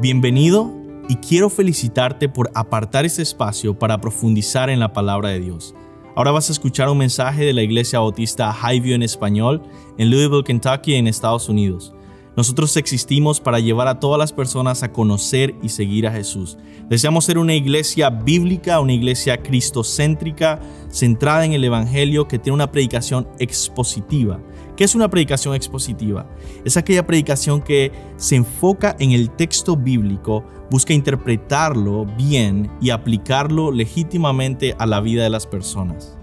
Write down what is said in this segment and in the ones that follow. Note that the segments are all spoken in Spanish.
Bienvenido y quiero felicitarte por apartar este espacio para profundizar en la palabra de Dios. Ahora vas a escuchar un mensaje de la Iglesia Bautista Highview en español en Louisville, Kentucky, en Estados Unidos. Nosotros existimos para llevar a todas las personas a conocer y seguir a Jesús. Deseamos ser una iglesia bíblica, una iglesia cristocéntrica, centrada en el Evangelio, que tiene una predicación expositiva. ¿Qué es una predicación expositiva? Es aquella predicación que se enfoca en el texto bíblico, busca interpretarlo bien y aplicarlo legítimamente a la vida de las personas.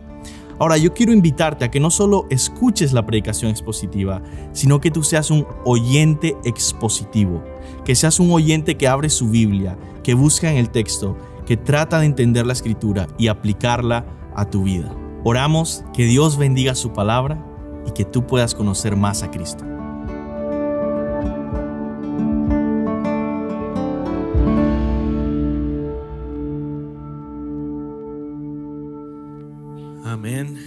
Ahora, yo quiero invitarte a que no solo escuches la predicación expositiva, sino que tú seas un oyente expositivo, que seas un oyente que abre su Biblia, que busca en el texto, que trata de entender la Escritura y aplicarla a tu vida. Oramos que Dios bendiga su palabra y que tú puedas conocer más a Cristo. Amén.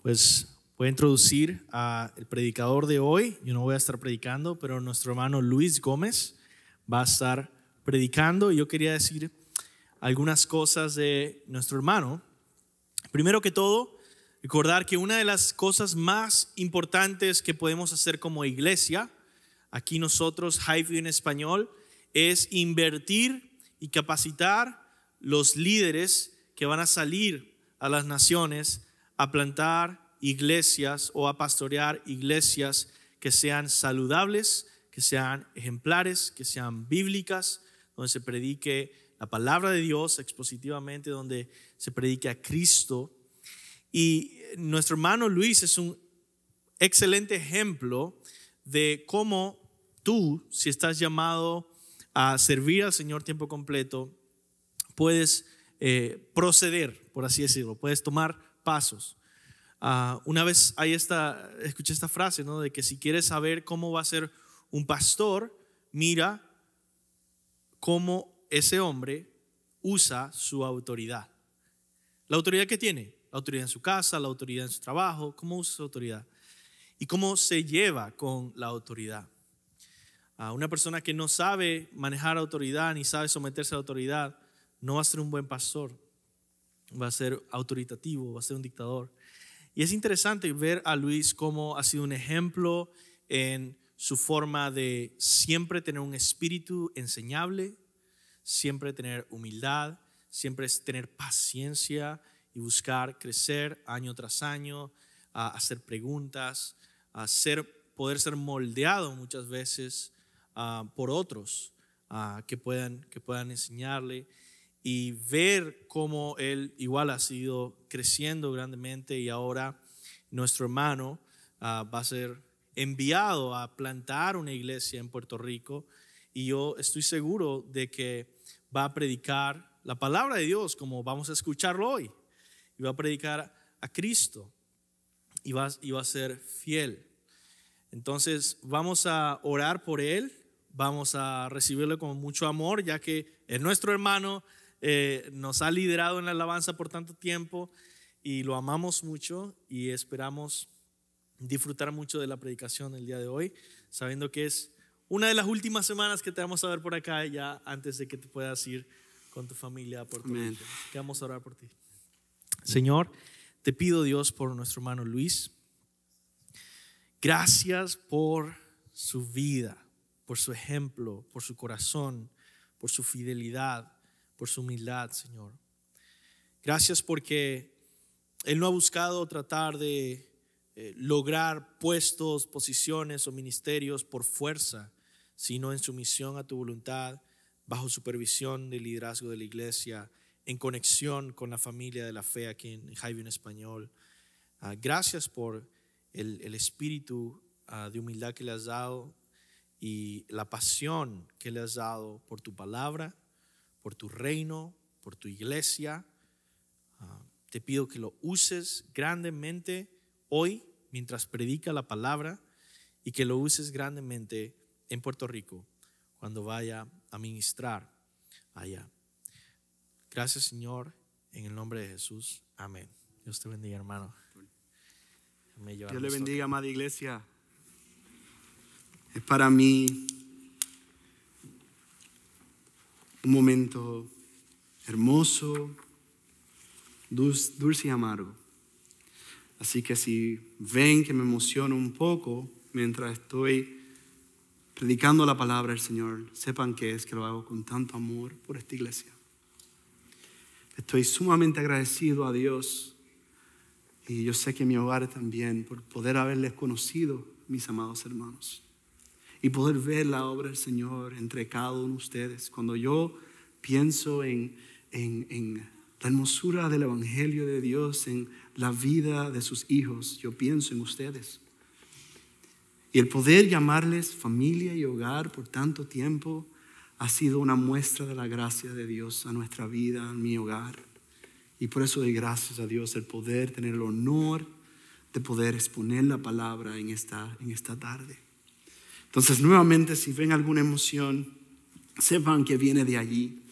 Pues voy a introducir al predicador de hoy. Yo no voy a estar predicando, pero nuestro hermano Luis Gómez va a estar predicando. Yo quería decir algunas cosas de nuestro hermano. Primero que todo, recordar que una de las cosas más importantes que podemos hacer como iglesia, aquí nosotros, Highview en español, es invertir y capacitar los líderes que van a salir a las naciones a plantar iglesias o a pastorear iglesias que sean saludables, que sean ejemplares, que sean bíblicas, donde se predique la palabra de Dios expositivamente, donde se predique a Cristo. Y nuestro hermano Luis es un excelente ejemplo de cómo tú, si estás llamado a servir al Señor tiempo completo, puedes proceder, por así decirlo, puedes tomar pasos. Una vez escuché esta frase, ¿no? De que si quieres saber cómo va a ser un pastor, mira cómo ese hombre usa su autoridad. La autoridad que tiene, la autoridad en su casa, la autoridad en su trabajo, cómo usa su autoridad y cómo se lleva con la autoridad. Una persona que no sabe manejar autoridad ni sabe someterse a la autoridad no va a ser un buen pastor, va a ser autoritativo, va a ser un dictador. Y es interesante ver a Luis cómo ha sido un ejemplo en su forma de siempre tener un espíritu enseñable, siempre tener humildad, siempre tener paciencia y buscar crecer año tras año, hacer preguntas, poder ser moldeado muchas veces por otros que puedan enseñarle. Y ver cómo él igual ha sido creciendo grandemente y ahora nuestro hermano va a ser enviado a plantar una iglesia en Puerto Rico, y yo estoy seguro de que va a predicar la palabra de Dios como vamos a escucharlo hoy, y va a predicar a Cristo y va a ser fiel. Entonces vamos a orar por él, vamos a recibirlo con mucho amor, ya que es nuestro hermano. Nos ha liderado en la alabanza por tanto tiempo y lo amamos mucho y esperamos disfrutar mucho de la predicación el día de hoy, sabiendo que es una de las últimas semanas que te vamos a ver por acá ya antes de que te puedas ir con tu familia a Puerto Rico. Que vamos a orar por ti. Señor, te pido, Dios, por nuestro hermano Luis. Gracias por su vida, por su ejemplo, por su corazón, por su fidelidad, por su humildad, Señor. Gracias porque Él no ha buscado tratar de lograr puestos, posiciones o ministerios por fuerza, sino en sumisión a tu voluntad, bajo supervisión del liderazgo de la iglesia, en conexión con la familia de la fe aquí en Highview en español. Gracias por el espíritu de humildad que le has dado y la pasión que le has dado por tu palabra, por tu reino, por tu iglesia. Te pido que lo uses grandemente hoy mientras predica la palabra, y que lo uses grandemente en Puerto Rico cuando vaya a ministrar allá. Gracias, Señor, en el nombre de Jesús. Amén. Dios te bendiga, hermano. Dios le bendiga, amada iglesia. Es para mí un momento hermoso, dulce y amargo. Así que si ven que me emociono un poco mientras estoy predicando la palabra del Señor, sepan que es que lo hago con tanto amor por esta iglesia. Estoy sumamente agradecido a Dios, y yo sé que mi hogar también, por poder haberles conocido, mis amados hermanos, y poder ver la obra del Señor entre cada uno de ustedes. Cuando yo pienso en la hermosura del Evangelio de Dios, en la vida de sus hijos, yo pienso en ustedes. Y el poder llamarles familia y hogar por tanto tiempo ha sido una muestra de la gracia de Dios a nuestra vida, a mi hogar. Y por eso doy gracias a Dios el poder tener el honor de poder exponer la palabra en esta tarde. Entonces, nuevamente, si ven alguna emoción, sepan que viene de allí.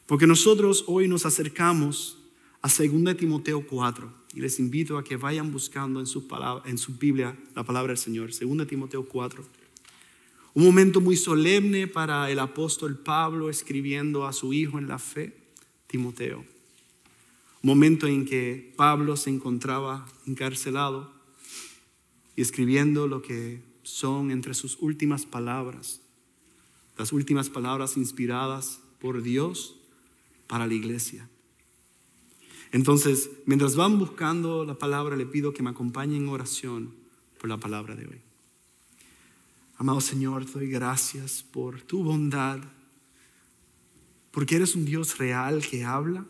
Porque nosotros hoy nos acercamos a 2 Timoteo 4. Y les invito a que vayan buscando en su Biblia la palabra del Señor. 2 Timoteo 4. Un momento muy solemne para el apóstol Pablo escribiendo a su hijo en la fe, Timoteo. Un momento en que Pablo se encontraba encarcelado y escribiendo lo que son entre sus últimas palabras. Las últimas palabras inspiradas por Dios para la iglesia. Entonces, mientras van buscando la palabra, le pido que me acompañen en oración por la palabra de hoy. Amado Señor, te doy gracias por tu bondad, porque eres un Dios real que habla,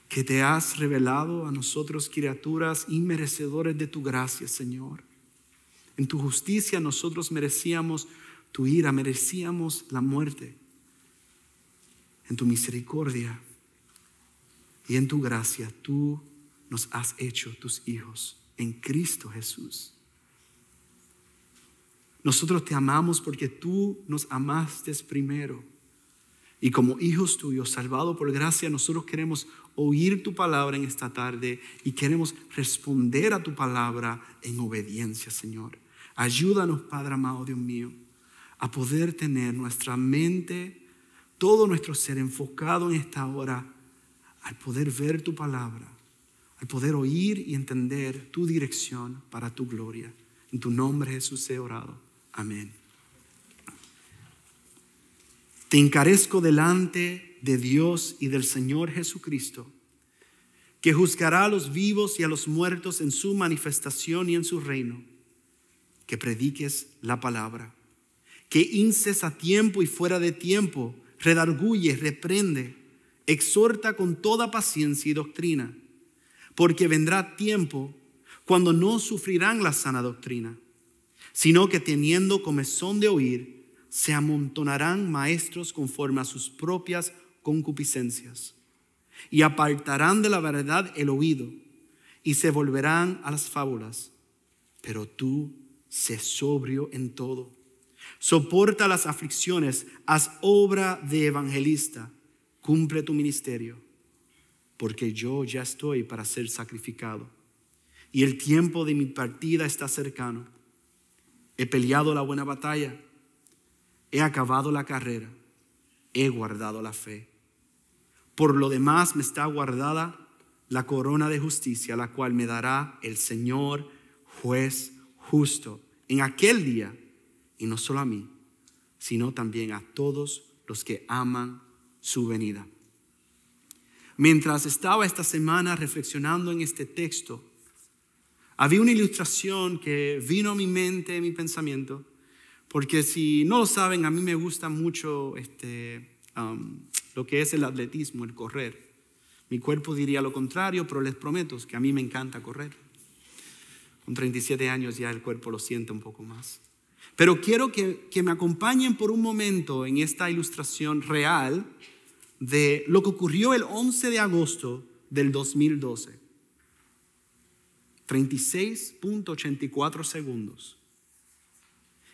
que te has revelado a nosotros, criaturas inmerecedores de tu gracia, Señor. En tu justicia nosotros merecíamos tu ira, merecíamos la muerte. En tu misericordia y en tu gracia, tú nos has hecho tus hijos en Cristo Jesús. Nosotros te amamos porque tú nos amaste primero. Y como hijos tuyos, salvados por gracia, nosotros queremos oír tu palabra en esta tarde y queremos responder a tu palabra en obediencia, Señor. Ayúdanos, Padre amado, Dios mío, a poder tener nuestra mente, todo nuestro ser enfocado en esta hora, al poder ver tu palabra, al poder oír y entender tu dirección para tu gloria. En tu nombre, Jesús, he orado. Amén. Te encarezco delante de Dios y del Señor Jesucristo, que juzgará a los vivos y a los muertos en su manifestación y en su reino, que prediques la palabra, que inces a tiempo y fuera de tiempo, redarguye, reprende, exhorta con toda paciencia y doctrina, porque vendrá tiempo cuando no sufrirán la sana doctrina, sino que teniendo comezón de oír, se amontonarán maestros conforme a sus propias concupiscencias, y apartarán de la verdad el oído, y se volverán a las fábulas. Pero tú, sé sobrio en todo, soporta las aflicciones, haz obra de evangelista, cumple tu ministerio, porque yo ya estoy para ser sacrificado, y el tiempo de mi partida está cercano. He peleado la buena batalla, he acabado la carrera, he guardado la fe. Por lo demás me está guardada la corona de justicia, la cual me dará el Señor, juez justo, en aquel día, y no solo a mí, sino también a todos los que aman su venida. Mientras estaba esta semana reflexionando en este texto, había una ilustración que vino a mi mente, a mi pensamiento, porque si no lo saben, a mí me gusta mucho lo que es el atletismo, el correr. Mi cuerpo diría lo contrario, pero les prometo que a mí me encanta correr. Con 37 años ya el cuerpo lo siente un poco más. Pero quiero que me acompañen por un momento en esta ilustración real de lo que ocurrió el 11 de agosto del 2012. 36.84 segundos.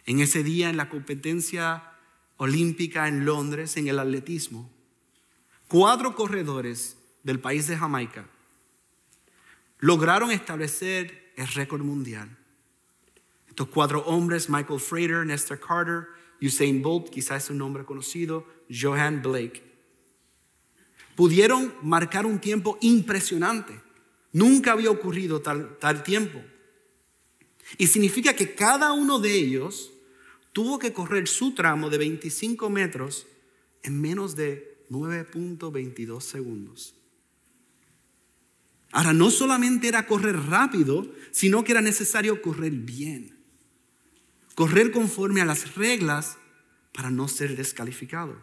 En ese día, en la competencia olímpica en Londres, en el atletismo, 4 corredores del país de Jamaica lograron establecer el récord mundial. Estos 4 hombres, Michael Frater, Nestor Carter, Usain Bolt, quizás es un nombre conocido, Johan Blake. Pudieron marcar un tiempo impresionante. Nunca había ocurrido tal tiempo. Y significa que cada uno de ellos tuvo que correr su tramo de 25 metros en menos de 9.22 segundos. Ahora, no solamente era correr rápido, sino que era necesario correr bien. Correr conforme a las reglas para no ser descalificado.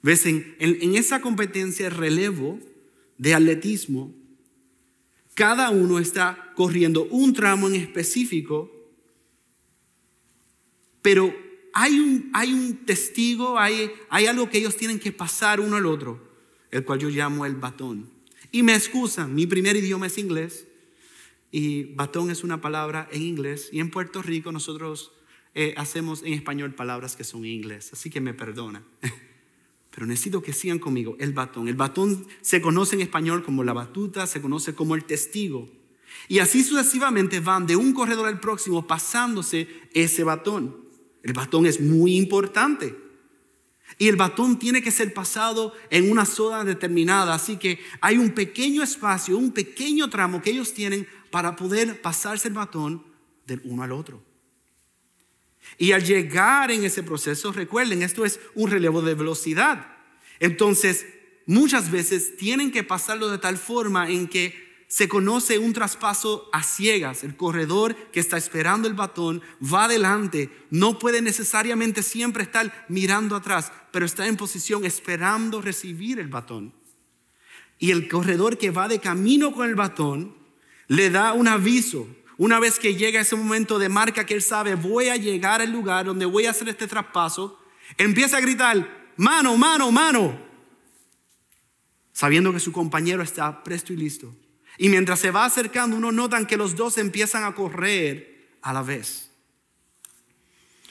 ¿Ves? En esa competencia de relevo de atletismo, cada uno está corriendo un tramo en específico, pero hay un testigo, hay algo que ellos tienen que pasar uno al otro, el cual yo llamo el batón. Y me excusan, mi primer idioma es inglés y batón es una palabra en inglés, y en Puerto Rico nosotros hacemos en español palabras que son en inglés, así que me perdona. Pero necesito que sigan conmigo. El batón. El batón se conoce en español como la batuta, se conoce como el testigo. Y así sucesivamente van de un corredor al próximo pasándose ese batón. El batón es muy importante. Y el batón tiene que ser pasado en una zona determinada. Así que hay un pequeño espacio, un pequeño tramo que ellos tienen para poder pasarse el batón del uno al otro. Y al llegar en ese proceso, recuerden, esto es un relevo de velocidad. Entonces, muchas veces tienen que pasarlo de tal forma en que se conoce un traspaso a ciegas. El corredor que está esperando el batón va adelante. No puede necesariamente siempre estar mirando atrás, pero está en posición esperando recibir el batón. Y el corredor que va de camino con el batón le da un aviso. Una vez que llega ese momento de marca que él sabe, voy a llegar al lugar donde voy a hacer este traspaso, empieza a gritar, mano, mano, mano, sabiendo que su compañero está presto y listo. Y mientras se va acercando, uno nota que los dos empiezan a correr a la vez.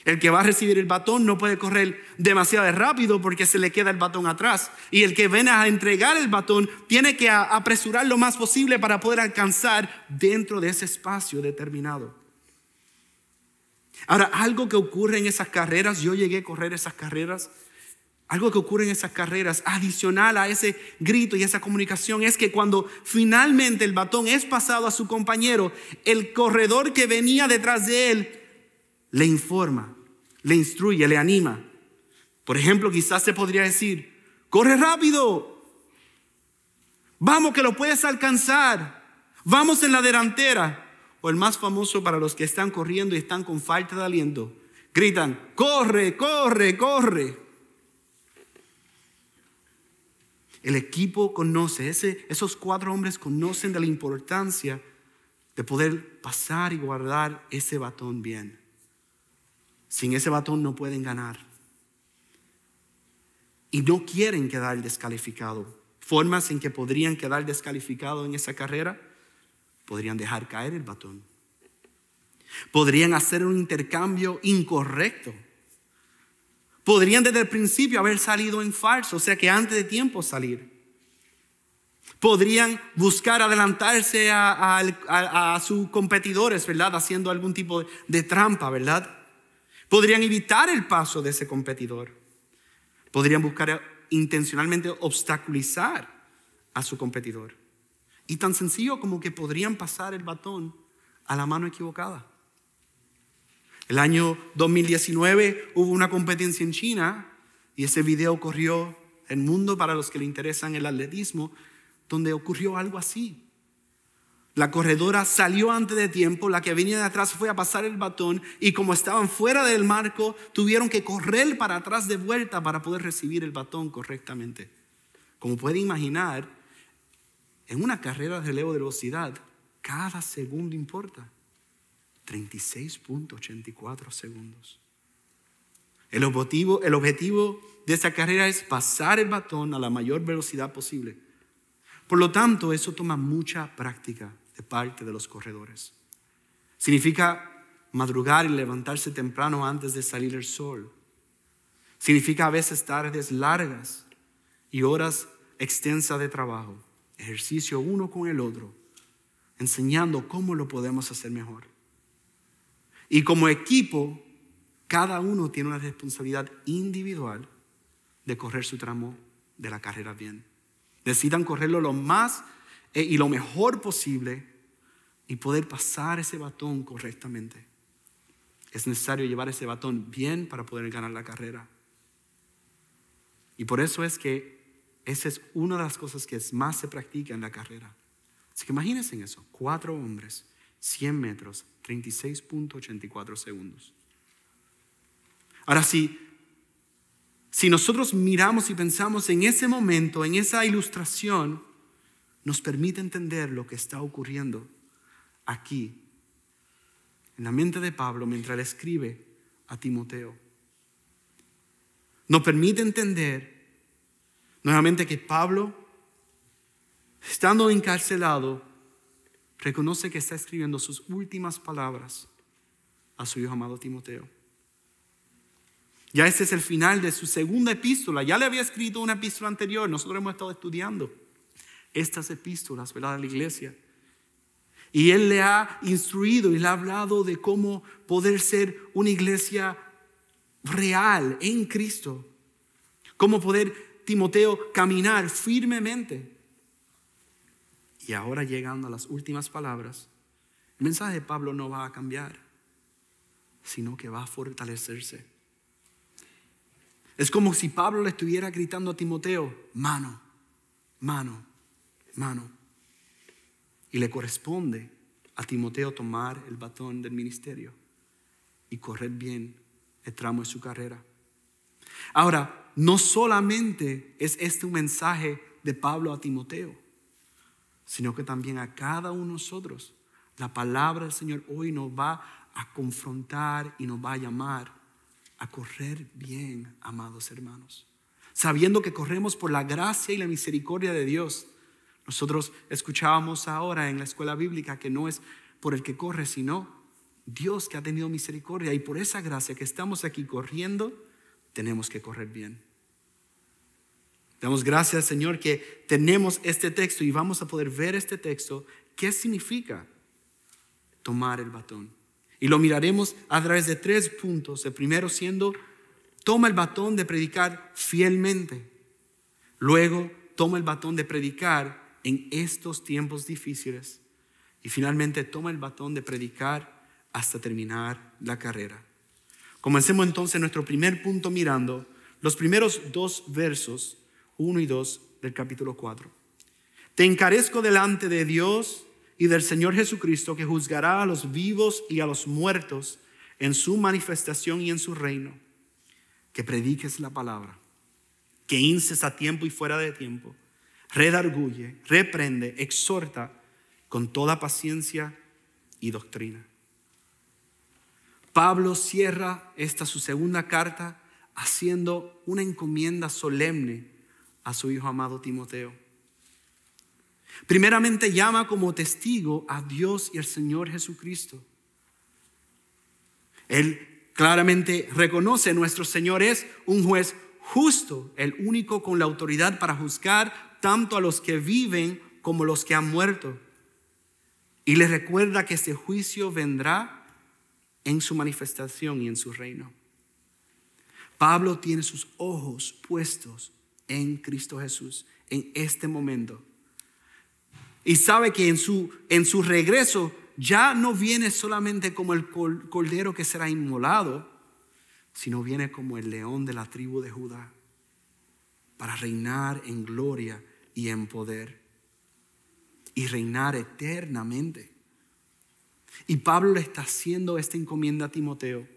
El que va a recibir el batón no puede correr demasiado rápido porque se le queda el batón atrás. Y el que viene a entregar el batón tiene que apresurar lo más posible para poder alcanzar dentro de ese espacio determinado. Ahora, algo que ocurre en esas carreras, yo llegué a correr esas carreras, algo que ocurre en esas carreras adicional a ese grito y esa comunicación es que cuando finalmente el batón es pasado a su compañero, el corredor que venía detrás de él le informa, le instruye, le anima. Por ejemplo, quizás se podría decir, corre rápido, vamos que lo puedes alcanzar, vamos en la delantera. O el más famoso para los que están corriendo y están con falta de aliento, gritan, corre, corre, corre. El equipo conoce, esos 4 hombres conocen de la importancia de poder pasar y guardar ese batón bien. Sin ese batón no pueden ganar. Y no quieren quedar descalificados. Formas en que podrían quedar descalificados en esa carrera: podrían dejar caer el batón. Podrían hacer un intercambio incorrecto. Podrían desde el principio haber salido en falso, o sea que antes de tiempo salir. Podrían buscar adelantarse a sus competidores, ¿verdad? Haciendo algún tipo de trampa, ¿verdad? Podrían evitar el paso de ese competidor. Podrían buscar intencionalmente obstaculizar a su competidor. Y tan sencillo como que podrían pasar el batón a la mano equivocada. El año 2019 hubo una competencia en China y ese video corrió el mundo para los que le interesan el atletismo, donde ocurrió algo así. La corredora salió antes de tiempo, la que venía de atrás fue a pasar el batón y como estaban fuera del marco, tuvieron que correr para atrás de vuelta para poder recibir el batón correctamente. Como pueden imaginar, en una carrera de relevo de velocidad, cada segundo importa. 36.84 segundos. El objetivo de esa carrera es pasar el batón a la mayor velocidad posible. Por lo tanto, eso toma mucha práctica de parte de los corredores. Significa madrugar y levantarse temprano antes de salir el sol. Significa a veces tardes largas y horas extensas de trabajo. Ejercicio uno con el otro, enseñando cómo lo podemos hacer mejor. Y como equipo, Cada uno tiene una responsabilidad individual de correr su tramo de la carrera bien. Necesitan correrlo lo más y lo mejor posible y poder pasar ese batón correctamente. Es necesario llevar ese batón bien para poder ganar la carrera. Y por eso es que esa es una de las cosas que más se practica en la carrera. Así que imagínense en eso, 4 hombres, 100 metros, 36.84 segundos. Ahora si nosotros miramos y pensamos en ese momento, en esa ilustración, nos permite entender lo que está ocurriendo aquí, en la mente de Pablo, mientras le escribe a Timoteo. Nos permite entender nuevamente que Pablo, estando encarcelado, reconoce que está escribiendo sus últimas palabras a su hijo amado Timoteo. Ya este es el final de su segunda epístola. Ya le había escrito una epístola anterior. Nosotros hemos estado estudiando estas epístolas, ¿verdad?, a la iglesia. Y él le ha instruido y le ha hablado de cómo poder ser una iglesia real en Cristo. Cómo poder, Timoteo, caminar firmemente. Y ahora llegando a las últimas palabras, el mensaje de Pablo no va a cambiar, sino que va a fortalecerse. Es como si Pablo le estuviera gritando a Timoteo, mano, mano, mano. Y le corresponde a Timoteo tomar el batón del ministerio y correr bien el tramo de su carrera. Ahora, no solamente es este un mensaje de Pablo a Timoteo, sino que también a cada uno de nosotros. La palabra del Señor hoy nos va a confrontar y nos va a llamar a correr bien, amados hermanos. Sabiendo que corremos por la gracia y la misericordia de Dios. Nosotros escuchábamos ahora en la escuela bíblica que no es por el que corre, sino Dios que ha tenido misericordia. Y por esa gracia que estamos aquí corriendo, tenemos que correr bien. Damos gracias al Señor que tenemos este texto y vamos a poder ver este texto. ¿Qué significa tomar el batón? Y lo miraremos a través de 3 puntos. El primero siendo, toma el batón de predicar fielmente. Luego, toma el batón de predicar en estos tiempos difíciles. Y finalmente, toma el batón de predicar hasta terminar la carrera. Comencemos entonces nuestro primer punto mirando los primeros 2 versos, 1 y 2 del capítulo 4. Te encarezco delante de Dios y del Señor Jesucristo, que juzgará a los vivos y a los muertos en su manifestación y en su reino, que prediques la palabra, que instes a tiempo y fuera de tiempo, redarguye, reprende, exhorta con toda paciencia y doctrina. Pablo cierra esta su segunda carta haciendo una encomienda solemne a su hijo amado Timoteo. Primeramente llama como testigo a Dios y al Señor Jesucristo. Él claramente reconoce que nuestro Señor es un juez justo, el único con la autoridad para juzgar tanto a los que viven como los que han muerto. Y le recuerda que este juicio vendrá en su manifestación y en su reino. Pablo tiene sus ojos puestos en Cristo Jesús en este momento. Y sabe que en su regreso ya no viene solamente como el cordero que será inmolado, sino viene como el león de la tribu de Judá para reinar en gloria y en poder y reinar eternamente. Y Pablo le está haciendo esta encomienda a Timoteo.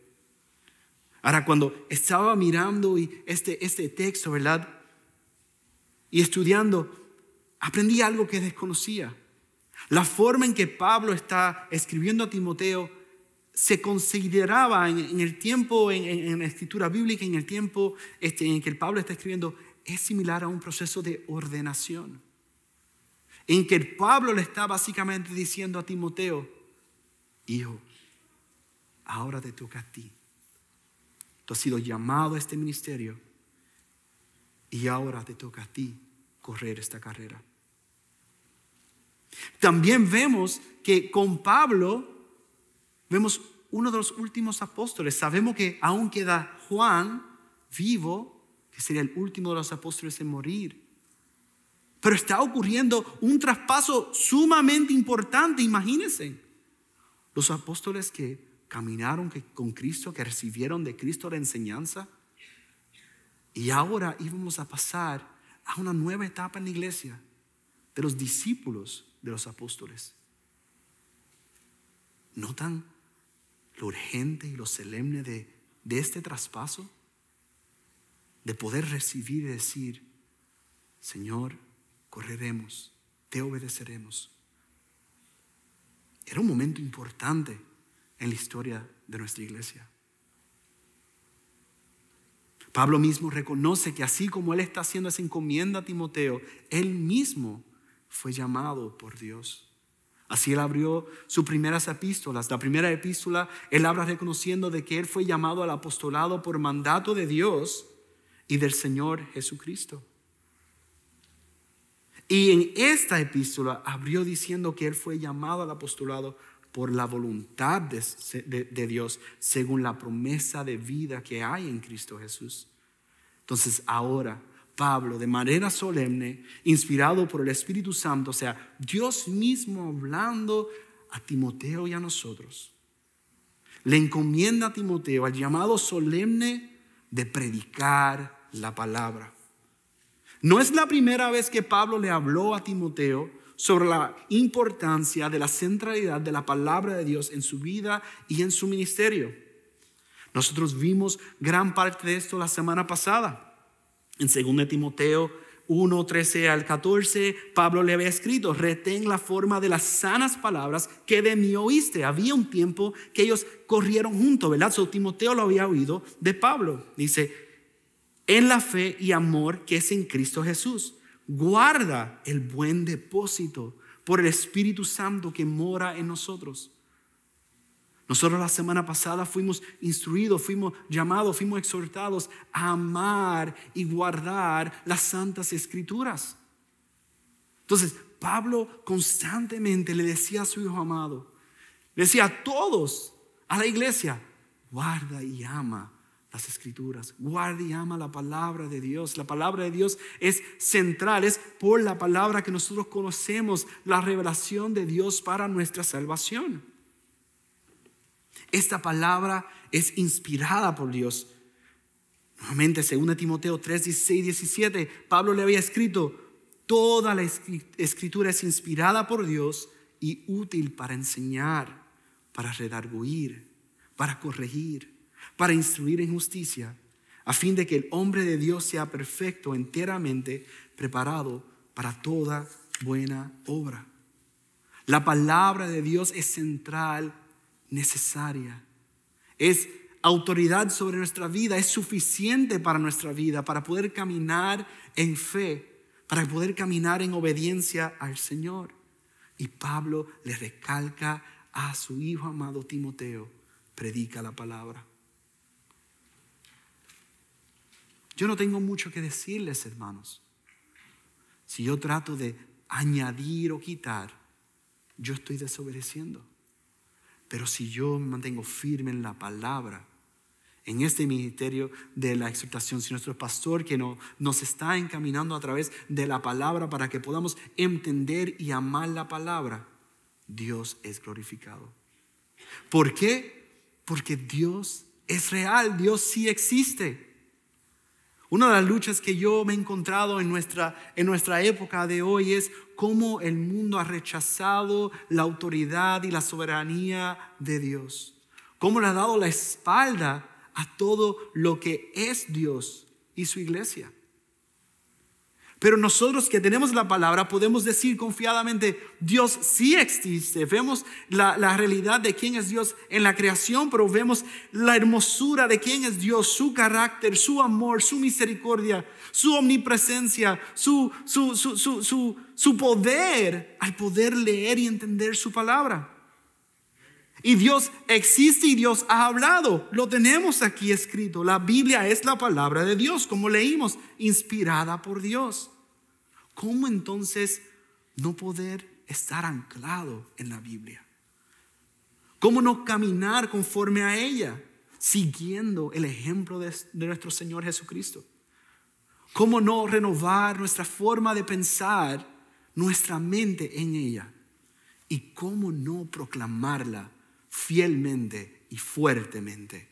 Ahora, cuando estaba mirando este texto, ¿verdad?, y estudiando, aprendí algo que desconocía. La forma en que Pablo está escribiendo a Timoteo se consideraba en el tiempo, en la escritura bíblica, en el tiempo en que Pablo está escribiendo, es similar a un proceso de ordenación. En que Pablo le está básicamente diciendo a Timoteo, hijo, ahora te toca a ti. Tú has sido llamado a este ministerio y ahora te toca a ti correr esta carrera. También vemos que con Pablo vemos uno de los últimos apóstoles. Sabemos que aún queda Juan vivo, que sería el último de los apóstoles en morir. Pero está ocurriendo un traspaso sumamente importante. Imagínense, los apóstoles que caminaron con Cristo, que recibieron de Cristo la enseñanza, y ahora íbamos a pasar a una nueva etapa en la iglesia de los discípulos de los apóstoles. ¿Notan lo urgente y lo solemne de este traspaso? De poder recibir y decir: Señor, correremos, te obedeceremos. Era un momento importante en la historia de nuestra iglesia. Pablo mismo reconoce que así como él está haciendo esa encomienda a Timoteo, él mismo fue llamado por Dios. Así él abrió sus primeras epístolas. La primera epístola, él habla reconociendo de que él fue llamado al apostolado por mandato de Dios y del Señor Jesucristo. Y en esta epístola abrió diciendo que él fue llamado al apostolado por la voluntad de Dios, según la promesa de vida que hay en Cristo Jesús. Entonces ahora Pablo, de manera solemne, inspirado por el Espíritu Santo, o sea, Dios mismo hablando a Timoteo y a nosotros, le encomienda a Timoteo al llamado solemne de predicar la palabra. No es la primera vez que Pablo le habló a Timoteo sobre la importancia de la centralidad de la palabra de Dios en su vida y en su ministerio. Nosotros vimos gran parte de esto la semana pasada. En 2 Timoteo 1, 13 al 14, Pablo le había escrito: retén la forma de las sanas palabras que de mí oíste. Había un tiempo que ellos corrieron juntos, ¿verdad? Timoteo lo había oído de Pablo. Dice: en la fe y amor que es en Cristo Jesús, guarda el buen depósito por el Espíritu Santo que mora en nosotros. Nosotros la semana pasada fuimos instruidos, fuimos llamados, fuimos exhortados a amar y guardar las santas escrituras. Entonces Pablo constantemente le decía a su hijo amado, le decía a todos, a la iglesia: guarda y ama las escrituras, guarda y ama la palabra de Dios. La palabra de Dios es central, es por la palabra que nosotros conocemos la revelación de Dios para nuestra salvación. Esta palabra es inspirada por Dios. Nuevamente, 2 Timoteo 3, 16 y 17, Pablo le había escrito: toda la escritura es inspirada por Dios y útil para enseñar, para redarguir, para corregir, para instruir en justicia, a fin de que el hombre de Dios sea perfecto, enteramente preparado para toda buena obra. La palabra de Dios es central, necesaria, es autoridad sobre nuestra vida, es suficiente para nuestra vida, para poder caminar en fe, para poder caminar en obediencia al Señor. Y Pablo le recalca a su hijo amado Timoteo: predica la palabra. Yo no tengo mucho que decirles, hermanos. Si yo trato de añadir o quitar, yo estoy desobedeciendo. Pero si yo me mantengo firme en la palabra, en este ministerio de la exhortación, si nuestro pastor que nos está encaminando a través de la palabra para que podamos entender y amar la palabra, Dios es glorificado. ¿Por qué? Porque Dios es real, Dios sí existe. Una de las luchas que yo me he encontrado en nuestra época de hoy es cómo el mundo ha rechazado la autoridad y la soberanía de Dios. Cómo le ha dado la espalda a todo lo que es Dios y su iglesia. Pero nosotros que tenemos la palabra podemos decir confiadamente: Dios sí existe. Vemos la realidad de quién es Dios en la creación, pero vemos la hermosura de quién es Dios, su carácter, su amor, su misericordia, su omnipresencia, su poder al poder leer y entender su palabra. Y Dios existe y Dios ha hablado. Lo tenemos aquí escrito. La Biblia es la palabra de Dios, como leímos, inspirada por Dios. ¿Cómo entonces no poder estar anclado en la Biblia? ¿Cómo no caminar conforme a ella, siguiendo el ejemplo de nuestro Señor Jesucristo? ¿Cómo no renovar nuestra forma de pensar, nuestra mente en ella? ¿Y cómo no proclamarla fielmente y fuertemente?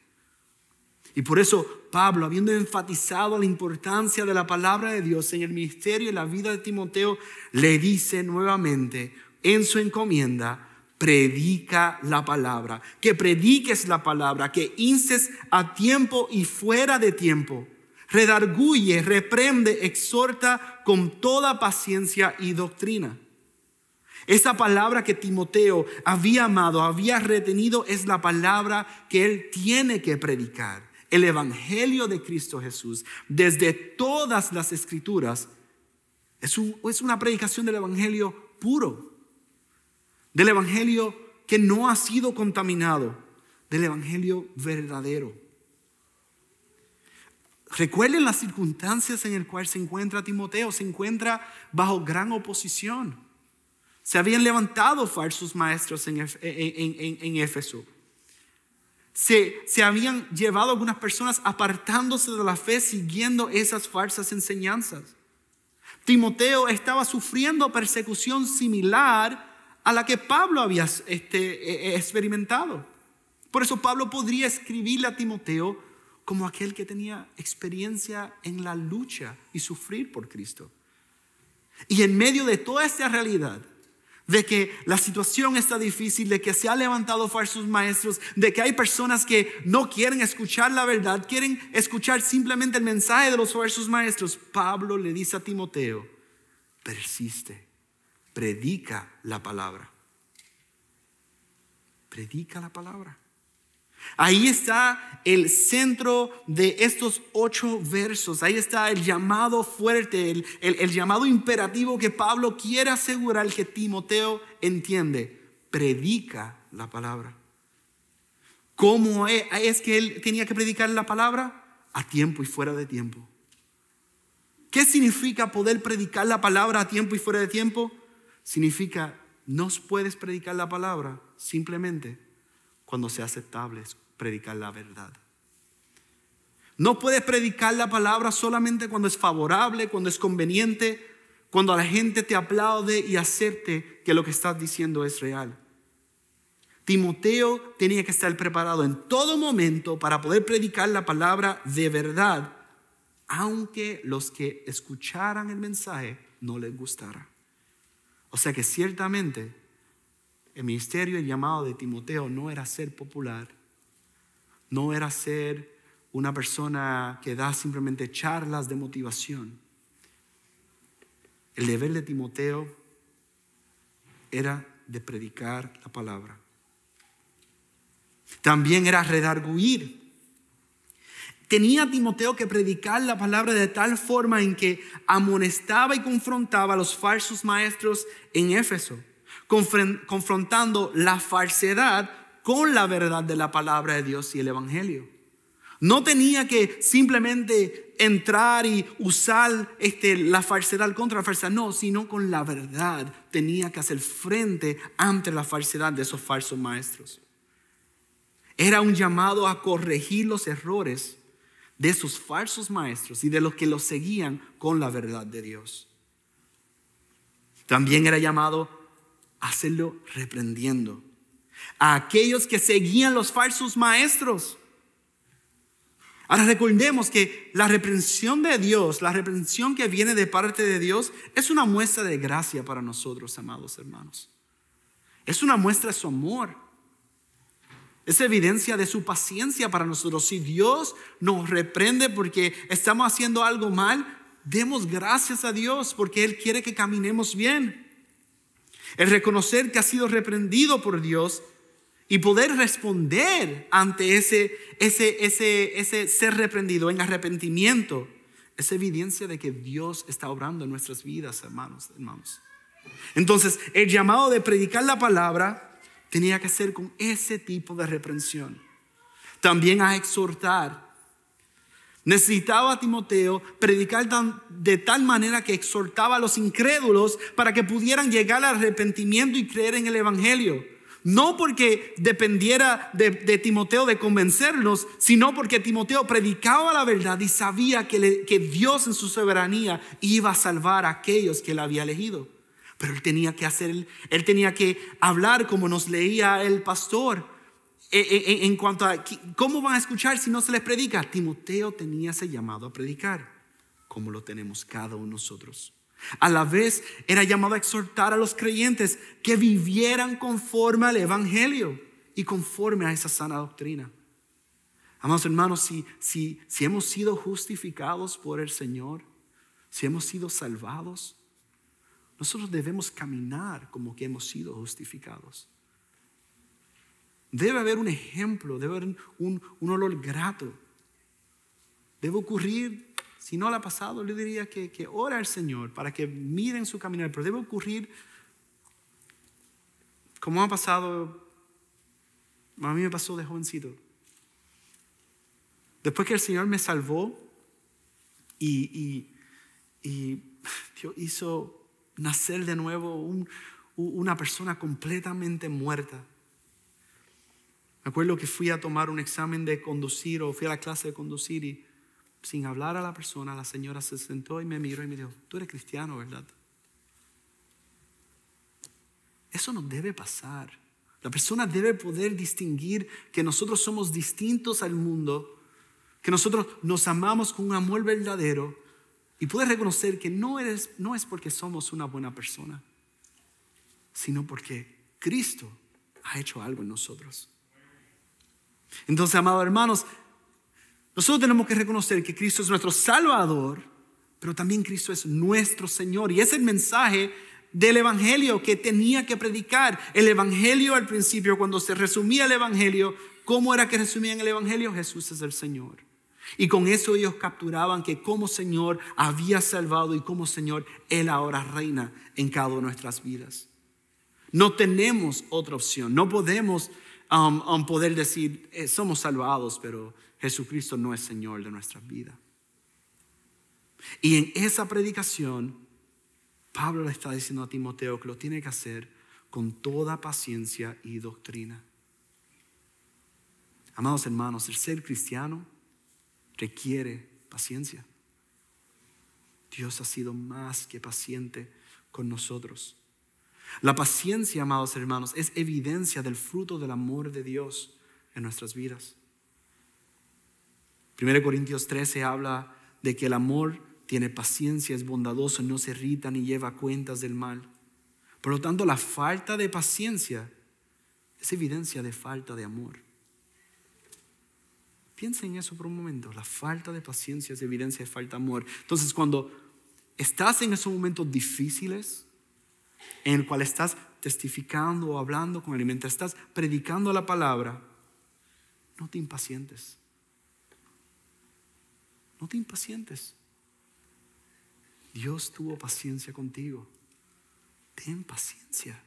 Y por eso Pablo, habiendo enfatizado la importancia de la palabra de Dios en el ministerio y la vida de Timoteo, le dice nuevamente en su encomienda: predica la palabra, que prediques la palabra, que instes a tiempo y fuera de tiempo, redarguye, reprende, exhorta con toda paciencia y doctrina. Esa palabra que Timoteo había amado, había retenido, es la palabra que él tiene que predicar. El evangelio de Cristo Jesús, desde todas las escrituras, es una predicación del evangelio puro, del evangelio que no ha sido contaminado, del evangelio verdadero. Recuerden las circunstancias en las cuales se encuentra Timoteo. Se encuentra bajo gran oposición. Se habían levantado falsos maestros en Éfeso. Se habían llevado algunas personas apartándose de la fe, siguiendo esas falsas enseñanzas. Timoteo estaba sufriendo persecución similar a la que Pablo había experimentado. Por eso Pablo podría escribirle a Timoteo como aquel que tenía experiencia en la lucha y sufrir por Cristo. Y en medio de toda esta realidad, de que la situación está difícil, de que se han levantado falsos maestros, de que hay personas que no quieren escuchar la verdad, quieren escuchar simplemente el mensaje de los falsos maestros, Pablo le dice a Timoteo: persiste, predica la palabra. Predica la palabra. Ahí está el centro de estos 8 versos. Ahí está el llamado fuerte, el llamado imperativo que Pablo quiere asegurar que Timoteo entiende. Predica la palabra. ¿Cómo es que él tenía que predicar la palabra? A tiempo y fuera de tiempo. ¿Qué significa poder predicar la palabra a tiempo y fuera de tiempo? Significa, no puedes predicar la palabra simplemente cuando sea aceptable predicar la verdad. No puedes predicar la palabra solamente cuando es favorable, cuando es conveniente, cuando la gente te aplaude y acepte que lo que estás diciendo es real. Timoteo tenía que estar preparado en todo momento para poder predicar la palabra de verdad, aunque los que escucharan el mensaje no les gustara. O sea que ciertamente el ministerio y el llamado de Timoteo no era ser popular, no era ser una persona que da simplemente charlas de motivación. El deber de Timoteo era de predicar la palabra. También era redarguir. Tenía Timoteo que predicar la palabra de tal forma en que amonestaba y confrontaba a los falsos maestros en Éfeso, confrontando la falsedad con la verdad de la palabra de Dios y el evangelio. No tenía que simplemente entrar y usar la falsedad contra la falsedad, no, sino con la verdad tenía que hacer frente ante la falsedad de esos falsos maestros. Era un llamado a corregir los errores de esos falsos maestros y de los que los seguían con la verdad de Dios. También era llamado a hacerlo reprendiendo a aquellos que seguían los falsos maestros. Ahora recordemos que la reprensión de Dios, la reprensión que viene de parte de Dios, es una muestra de gracia para nosotros, amados hermanos. Es una muestra de su amor. Es evidencia de su paciencia para nosotros. Si Dios nos reprende porque estamos haciendo algo mal, demos gracias a Dios porque Él quiere que caminemos bien. El reconocer que ha sido reprendido por Dios y poder responder ante ese ser reprendido en arrepentimiento es evidencia de que Dios está obrando en nuestras vidas, hermanos. Entonces, el llamado de predicar la palabra tenía que ser con ese tipo de reprensión. También a exhortar. Necesitaba a Timoteo predicar de tal manera que exhortaba a los incrédulos para que pudieran llegar al arrepentimiento y creer en el evangelio. No porque dependiera de Timoteo de convencernos, sino porque Timoteo predicaba la verdad y sabía que Dios en su soberanía iba a salvar a aquellos que él había elegido. Pero él tenía que hablar como nos leía el pastor en cuanto a cómo van a escuchar si no se les predica. Timoteo tenía ese llamado a predicar, como lo tenemos cada uno de nosotros. A la vez era llamado a exhortar a los creyentes que vivieran conforme al evangelio y conforme a esa sana doctrina. Amados hermanos, si hemos sido justificados por el Señor, si hemos sido salvados, nosotros debemos caminar como que hemos sido justificados. Debe haber un ejemplo, debe haber un olor grato. Debe ocurrir. Si no le ha pasado, le diría que ora al Señor para que miren su caminar. Pero debe ocurrir, como ha pasado, a mí me pasó de jovencito. Después que el Señor me salvó y Dios hizo nacer de nuevo una persona completamente muerta. Me acuerdo que fui a tomar un examen de conducir o fui a la clase de conducir y sin hablar a la persona, la señora se sentó y me miró y me dijo: tú eres cristiano, ¿verdad? Eso no debe pasar. La persona debe poder distinguir que nosotros somos distintos al mundo, que nosotros nos amamos con un amor verdadero y puede reconocer que no es porque somos una buena persona, sino porque Cristo ha hecho algo en nosotros. Entonces, amados hermanos, nosotros tenemos que reconocer que Cristo es nuestro Salvador, pero también Cristo es nuestro Señor. Y es el mensaje del Evangelio que tenía que predicar. El Evangelio al principio, cuando se resumía el Evangelio, ¿cómo era que resumían el Evangelio? Jesús es el Señor. Y con eso ellos capturaban que como Señor había salvado y como Señor Él ahora reina en cada una de nuestras vidas. No tenemos otra opción. No podemos poder decir somos salvados, pero Jesucristo no es Señor de nuestras vidas. Y en esa predicación, Pablo le está diciendo a Timoteo que lo tiene que hacer con toda paciencia y doctrina. Amados hermanos, el ser cristiano requiere paciencia. Dios ha sido más que paciente con nosotros. La paciencia, amados hermanos, es evidencia del fruto del amor de Dios en nuestras vidas. 1 Corintios 13 habla de que el amor tiene paciencia, es bondadoso, no se irrita ni lleva cuentas del mal. Por lo tanto, la falta de paciencia es evidencia de falta de amor. Piensa en eso por un momento. La falta de paciencia es evidencia de falta de amor. Entonces, cuando estás en esos momentos difíciles, en el cual estás testificando o hablando con él, mientras estás predicando la palabra, no te impacientes. No te impacientes. Dios tuvo paciencia contigo. Ten paciencia.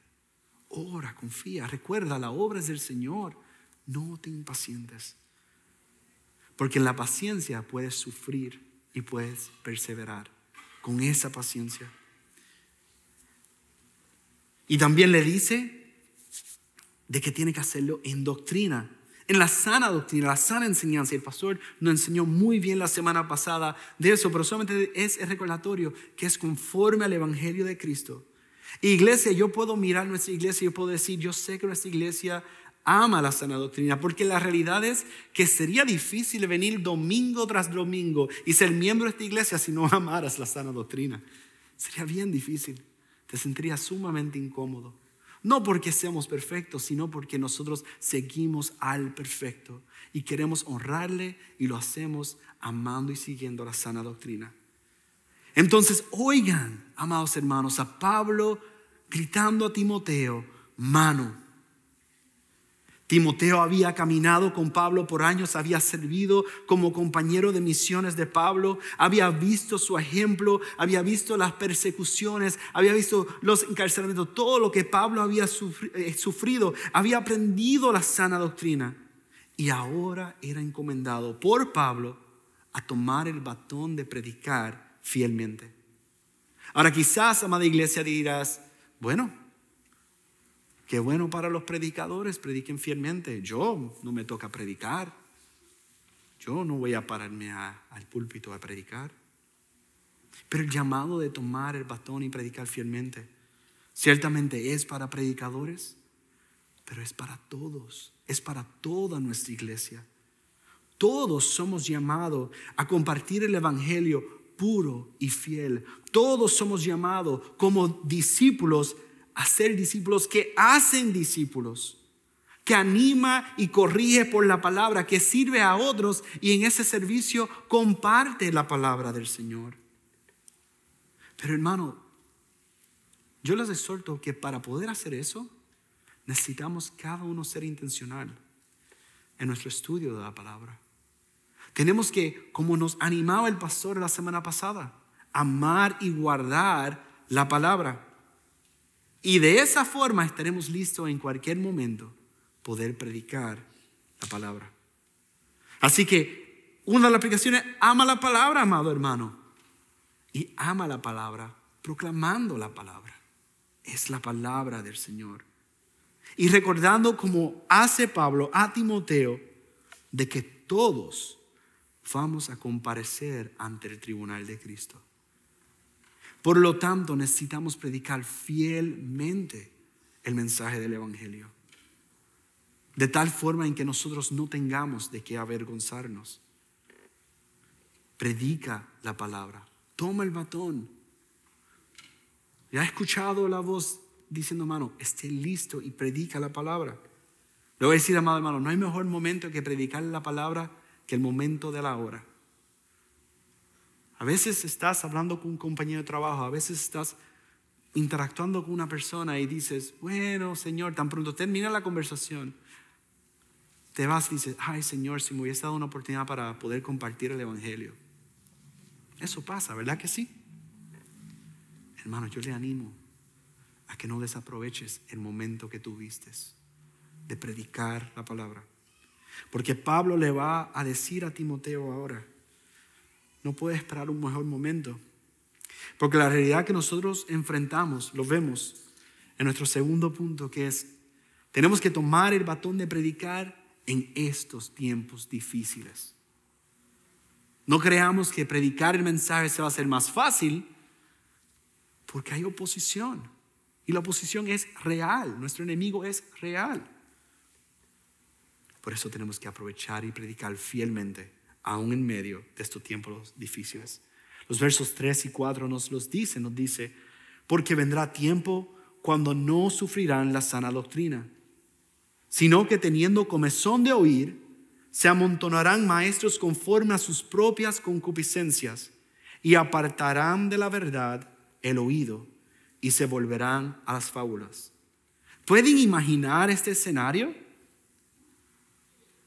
Ora, confía. Recuerda, la obra es del Señor. No te impacientes. Porque en la paciencia puedes sufrir y puedes perseverar. Con esa paciencia. Y también le dice de que tiene que hacerlo en doctrina. En la sana doctrina, la sana enseñanza. El pastor nos enseñó muy bien la semana pasada de eso, pero solamente es el recordatorio que es conforme al Evangelio de Cristo. Iglesia, yo puedo mirar nuestra iglesia y yo puedo decir, yo sé que nuestra iglesia ama la sana doctrina, porque la realidad es que sería difícil venir domingo tras domingo y ser miembro de esta iglesia si no amaras la sana doctrina. Sería bien difícil, te sentirías sumamente incómodo. No porque seamos perfectos, sino porque nosotros seguimos al perfecto y queremos honrarle y lo hacemos amando y siguiendo la sana doctrina. Entonces, oigan, amados hermanos, a Pablo gritando a Timoteo, mano. Timoteo había caminado con Pablo por años, había servido como compañero de misiones de Pablo, había visto su ejemplo, había visto las persecuciones, había visto los encarcelamientos, todo lo que Pablo había sufrido, había aprendido la sana doctrina y ahora era encomendado por Pablo a tomar el batón de predicar fielmente. Ahora quizás, amada iglesia, dirás, bueno, Qué bueno para los predicadores, prediquen fielmente. Yo no me toca predicar. Yo no voy a pararme al púlpito a predicar. Pero el llamado de tomar el bastón y predicar fielmente, ciertamente es para predicadores, pero es para todos, es para toda nuestra iglesia. Todos somos llamados a compartir el evangelio puro y fiel. Todos somos llamados como discípulos a ser discípulos que hacen discípulos, que anima y corrige por la palabra, que sirve a otros y en ese servicio comparte la palabra del Señor. Pero hermano, yo les exhorto que para poder hacer eso, necesitamos cada uno ser intencional en nuestro estudio de la palabra. Tenemos que, como nos animaba el pastor la semana pasada, amar y guardar la palabra. Y de esa forma estaremos listos en cualquier momento poder predicar la palabra. Así que una de las aplicaciones, ama la palabra, amado hermano. Y ama la palabra proclamando la palabra. Es la palabra del Señor. Y recordando como hace Pablo a Timoteo de que todos vamos a comparecer ante el tribunal de Cristo. Por lo tanto, necesitamos predicar fielmente el mensaje del evangelio, de tal forma en que nosotros no tengamos de qué avergonzarnos. Predica la palabra, toma el batón. ¿Ya has escuchado la voz diciendo, hermano, esté listo y predica la palabra? Le voy a decir, amado hermano, no hay mejor momento que predicar la palabra que el momento de la hora. A veces estás hablando con un compañero de trabajo, a veces estás interactuando con una persona y dices, bueno, Señor, tan pronto termina la conversación, te vas y dices, ay, Señor, si me hubiese dado una oportunidad para poder compartir el evangelio. Eso pasa, ¿verdad que sí? Hermano, yo le animo a que no desaproveches el momento que tuviste de predicar la palabra. Porque Pablo le va a decir a Timoteo ahora, no puedes esperar un mejor momento. Porque la realidad que nosotros enfrentamos, lo vemos en nuestro segundo punto, que es, tenemos que tomar el batón de predicar en estos tiempos difíciles. No creamos que predicar el mensaje se va a hacer más fácil, porque hay oposición. Y la oposición es real, nuestro enemigo es real. Por eso tenemos que aprovechar y predicar fielmente, aún en medio de estos tiempos difíciles. Los versos 3 y 4 nos dice, porque vendrá tiempo cuando no sufrirán la sana doctrina, sino que teniendo comezón de oír, se amontonarán maestros conforme a sus propias concupiscencias y apartarán de la verdad el oído y se volverán a las fábulas. ¿Pueden imaginar este escenario?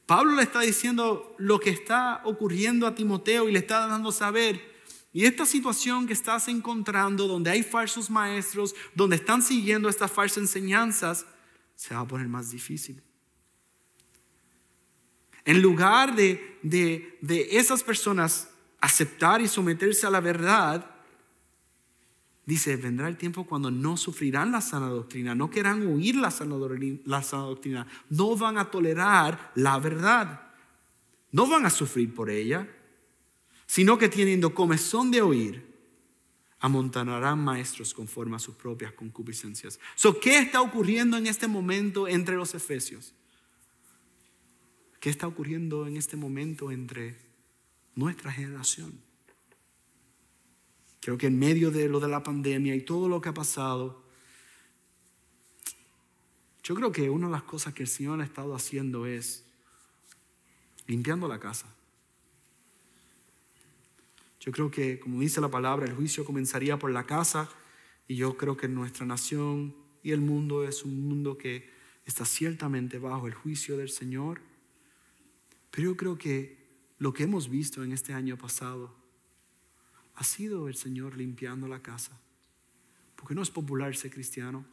Pablo le está diciendo lo que está ocurriendo a Timoteo y le está dando a saber, y esta situación que estás encontrando donde hay falsos maestros, donde están siguiendo estas falsas enseñanzas, se va a poner más difícil. En lugar de esas personas aceptar y someterse a la verdad, dice, vendrá el tiempo cuando no sufrirán la sana doctrina, no querrán oír la sana doctrina, no van a tolerar la verdad, no van a sufrir por ella, sino que teniendo comezón de oír, amontonarán maestros conforme a sus propias concupiscencias. ¿Qué está ocurriendo en este momento entre los efesios? ¿Qué está ocurriendo en este momento entre nuestra generación? Creo que en medio de lo de la pandemia y todo lo que ha pasado, yo creo que una de las cosas que el Señor ha estado haciendo es limpiando la casa. Yo creo que, como dice la palabra, el juicio comenzaría por la casa, y yo creo que nuestra nación y el mundo es un mundo que está ciertamente bajo el juicio del Señor. Pero yo creo que lo que hemos visto en este año pasado ha sido el Señor limpiando la casa. Porque no es popular ser cristiano,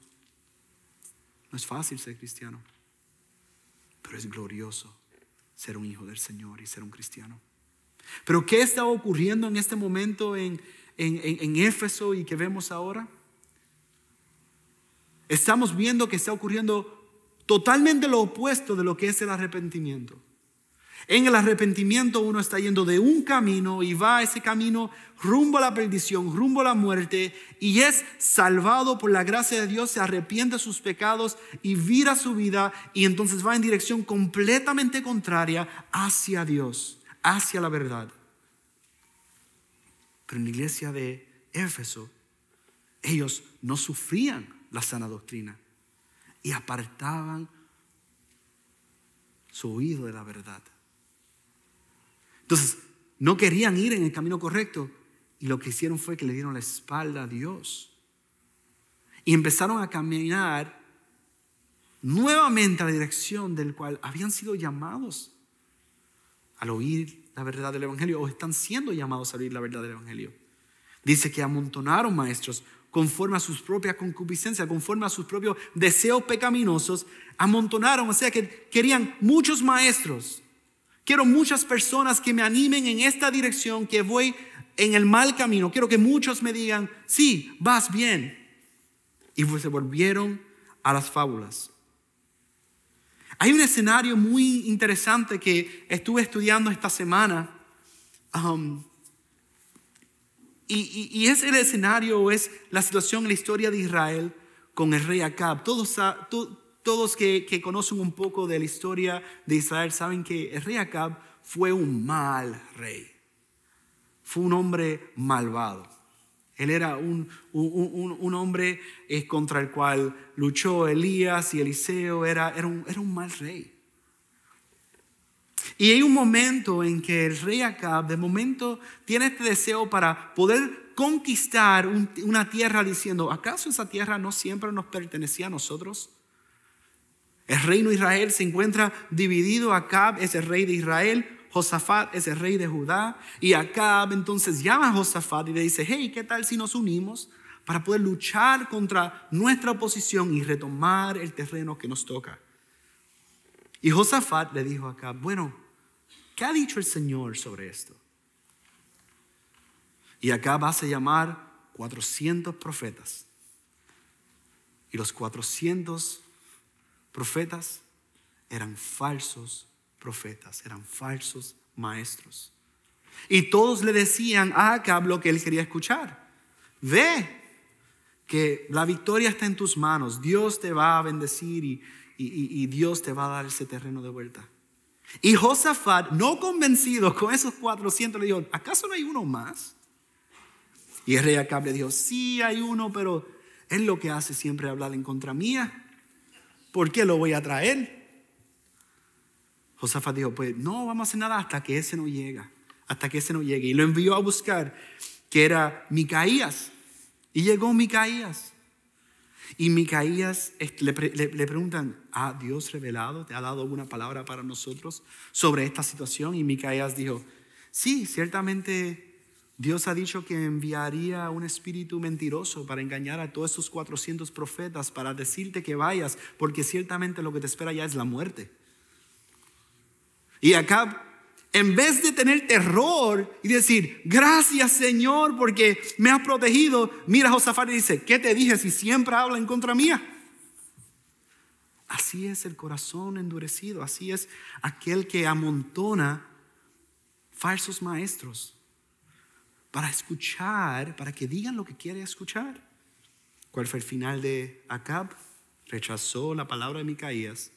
no es fácil ser cristiano, pero es glorioso ser un hijo del Señor y ser un cristiano. Pero ¿qué está ocurriendo en este momento en Éfeso y que vemos ahora? estamos viendo que está ocurriendo totalmente lo opuesto de lo que es el arrepentimiento. En el arrepentimiento uno está yendo de un camino y va a ese camino rumbo a la perdición, rumbo a la muerte, y es salvado por la gracia de Dios, se arrepiente de sus pecados y vira su vida, y entonces va en dirección completamente contraria hacia Dios, hacia la verdad. Pero en la iglesia de Éfeso, ellos no sufrían la sana doctrina y apartaban su oído de la verdad. Entonces, no querían ir en el camino correcto y lo que hicieron fue que le dieron la espalda a Dios y empezaron a caminar nuevamente a la dirección del cual habían sido llamados al oír la verdad del evangelio, o están siendo llamados a oír la verdad del evangelio. Dice que amontonaron maestros conforme a sus propias concupiscencias, conforme a sus propios deseos pecaminosos. Amontonaron, o sea que querían muchos maestros. Quiero muchas personas que me animen en esta dirección, que voy en el mal camino. Quiero que muchos me digan, sí, vas bien. Y pues se volvieron a las fábulas. Hay un escenario muy interesante que estuve estudiando esta semana. Y es el escenario, es la situación en la historia de Israel con el rey Acab. Todos que conocen un poco de la historia de Israel saben que el rey Acab fue un mal rey. Fue un hombre malvado. Él era un hombre contra el cual luchó Elías y Eliseo. Era un mal rey. Y hay un momento en que el rey Acab de momento tiene este deseo para poder conquistar una tierra diciendo, ¿acaso esa tierra no siempre nos pertenecía a nosotros? El reino de Israel se encuentra dividido. Acab es el rey de Israel, Josafat es el rey de Judá. Y Acab entonces llama a Josafat y le dice, hey, ¿qué tal si nos unimos para poder luchar contra nuestra oposición y retomar el terreno que nos toca? Y Josafat le dijo a Acab, bueno, ¿qué ha dicho el Señor sobre esto? Y Acab hace llamar 400 profetas. Y los 400 profetas eran falsos profetas, eran falsos maestros. Y todos le decían a Acab lo que él quería escuchar. Ve que la victoria está en tus manos, Dios te va a bendecir y Dios te va a dar ese terreno de vuelta. Y Josafat, no convencido con esos 400, le dijo, ¿acaso no hay uno más? Y el rey Acab le dijo, sí hay uno, pero él lo que hace siempre es hablar en contra mía. ¿Por qué lo voy a traer? Josafat dijo, pues no vamos a hacer nada hasta que ese no llegue. Hasta que ese no llegue. Y lo envió a buscar, que era Micaías. Y llegó Micaías. Y Micaías le preguntan, ¿ha Dios revelado? ¿Te ha dado alguna palabra para nosotros sobre esta situación? Y Micaías dijo, sí, ciertamente Dios ha dicho que enviaría un espíritu mentiroso para engañar a todos esos 400 profetas, para decirte que vayas, porque ciertamente lo que te espera ya es la muerte. Y Acab, en vez de tener terror y decir, gracias Señor porque me has protegido, mira a Josafat y dice, ¿qué te dije si siempre habla en contra mía? Así es el corazón endurecido, así es aquel que amontona falsos maestros para escuchar, para que digan lo que quiere escuchar. ¿Cuál fue el final de Acab? Rechazó la palabra de Micaías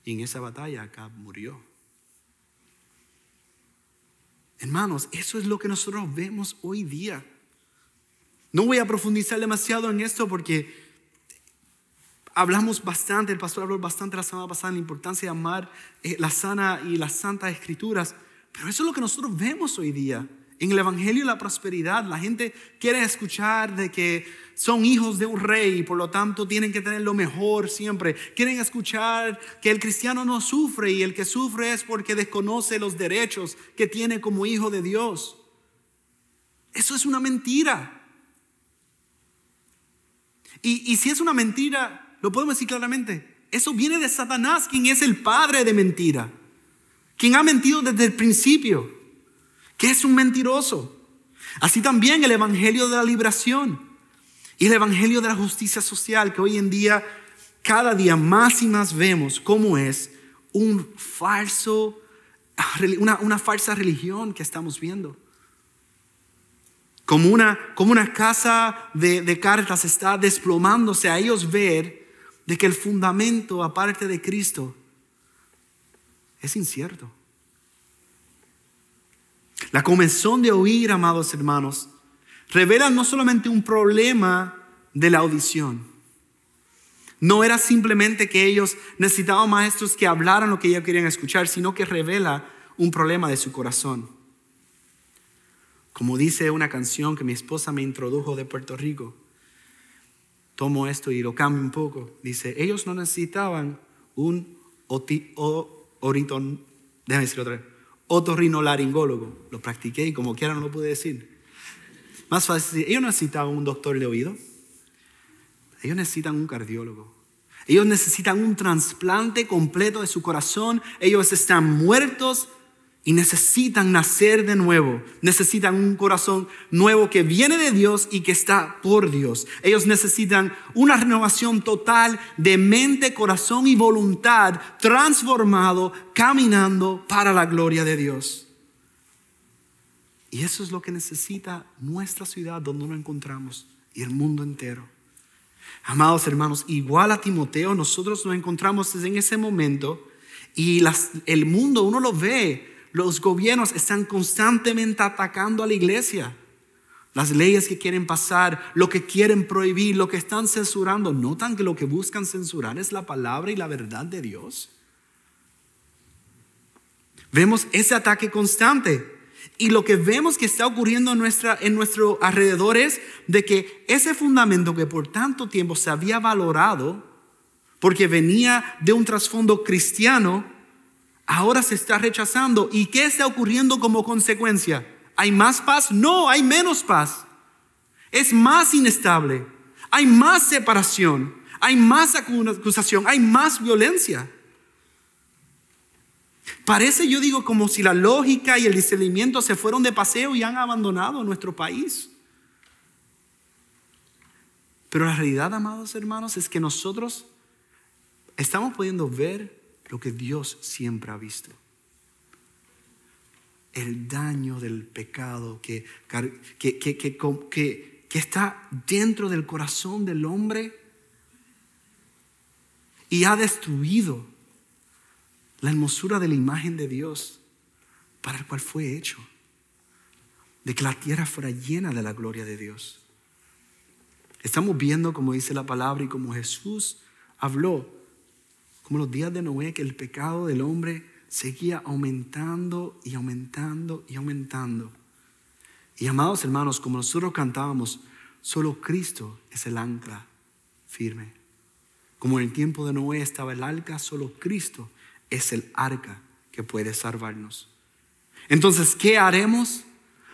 y en esa batalla Acab murió. Hermanos, eso es lo que nosotros vemos hoy día. No voy a profundizar demasiado en esto porque hablamos bastante, el pastor habló bastante la semana pasada en la importancia de amar la sana y las santas escrituras. Pero eso es lo que nosotros vemos hoy día. En el evangelio de la prosperidad, la gente quiere escuchar de que son hijos de un rey y por lo tanto tienen que tener lo mejor siempre. Quieren escuchar que el cristiano no sufre y el que sufre es porque desconoce los derechos que tiene como hijo de Dios. Eso es una mentira. Y si es una mentira, lo podemos decir claramente, eso viene de Satanás, quien es el padre de mentira, quien ha mentido desde el principio, que es un mentiroso. Así también el evangelio de la liberación. Y el evangelio de la justicia social que hoy en día, cada día más y más vemos cómo es una falsa religión que estamos viendo. Como una casa de cartas está desplomándose a ellos ver de que el fundamento aparte de Cristo es incierto. La comezón de oír, amados hermanos, revela no solamente un problema de la audición. No era simplemente que ellos necesitaban maestros que hablaran lo que ellos querían escuchar, sino que revela un problema de su corazón. Como dice una canción que mi esposa me introdujo de Puerto Rico, tomo esto y lo cambio un poco. Dice, ellos no necesitaban un otorrinolaringólogo. Lo practiqué y como quiera no lo pude decir. Más fácil, ellos no necesitaban un doctor de oído. Ellos necesitan un cardiólogo. Ellos necesitan un trasplante completo de su corazón. Ellos están muertos y necesitan nacer de nuevo. Necesitan un corazón nuevo que viene de Dios y que está por Dios. Ellos necesitan una renovación total de mente, corazón y voluntad, transformado, caminando para la gloria de Dios. Y eso es lo que necesita nuestra ciudad donde nos encontramos y el mundo entero. Amados hermanos, igual a Timoteo, nosotros nos encontramos en ese momento y el mundo, uno lo ve. Los gobiernos están constantemente atacando a la iglesia. Las leyes que quieren pasar, lo que quieren prohibir, lo que están censurando. ¿Notan que lo que buscan censurar es la palabra y la verdad de Dios? Vemos ese ataque constante. Y lo que vemos que está ocurriendo en nuestro alrededor es de que ese fundamento que por tanto tiempo se había valorado, porque venía de un trasfondo cristiano, ahora se está rechazando. ¿Y qué está ocurriendo como consecuencia? ¿Hay más paz? No, hay menos paz. Es más inestable. Hay más separación. Hay más acusación. Hay más violencia. Parece, yo digo, como si la lógica y el discernimiento se fueron de paseo y han abandonado nuestro país. Pero la realidad, amados hermanos, es que nosotros estamos pudiendo ver lo que Dios siempre ha visto. El daño del pecado que está dentro del corazón del hombre y ha destruido la hermosura de la imagen de Dios para el cual fue hecho. De que la tierra fuera llena de la gloria de Dios. Estamos viendo, como dice la palabra y como Jesús habló, como los días de Noé, que el pecado del hombre seguía aumentando y aumentando y aumentando. Y amados hermanos, como nosotros cantábamos, solo Cristo es el ancla firme. Como en el tiempo de Noé estaba el arca, solo Cristo es el arca que puede salvarnos. Entonces, ¿qué haremos?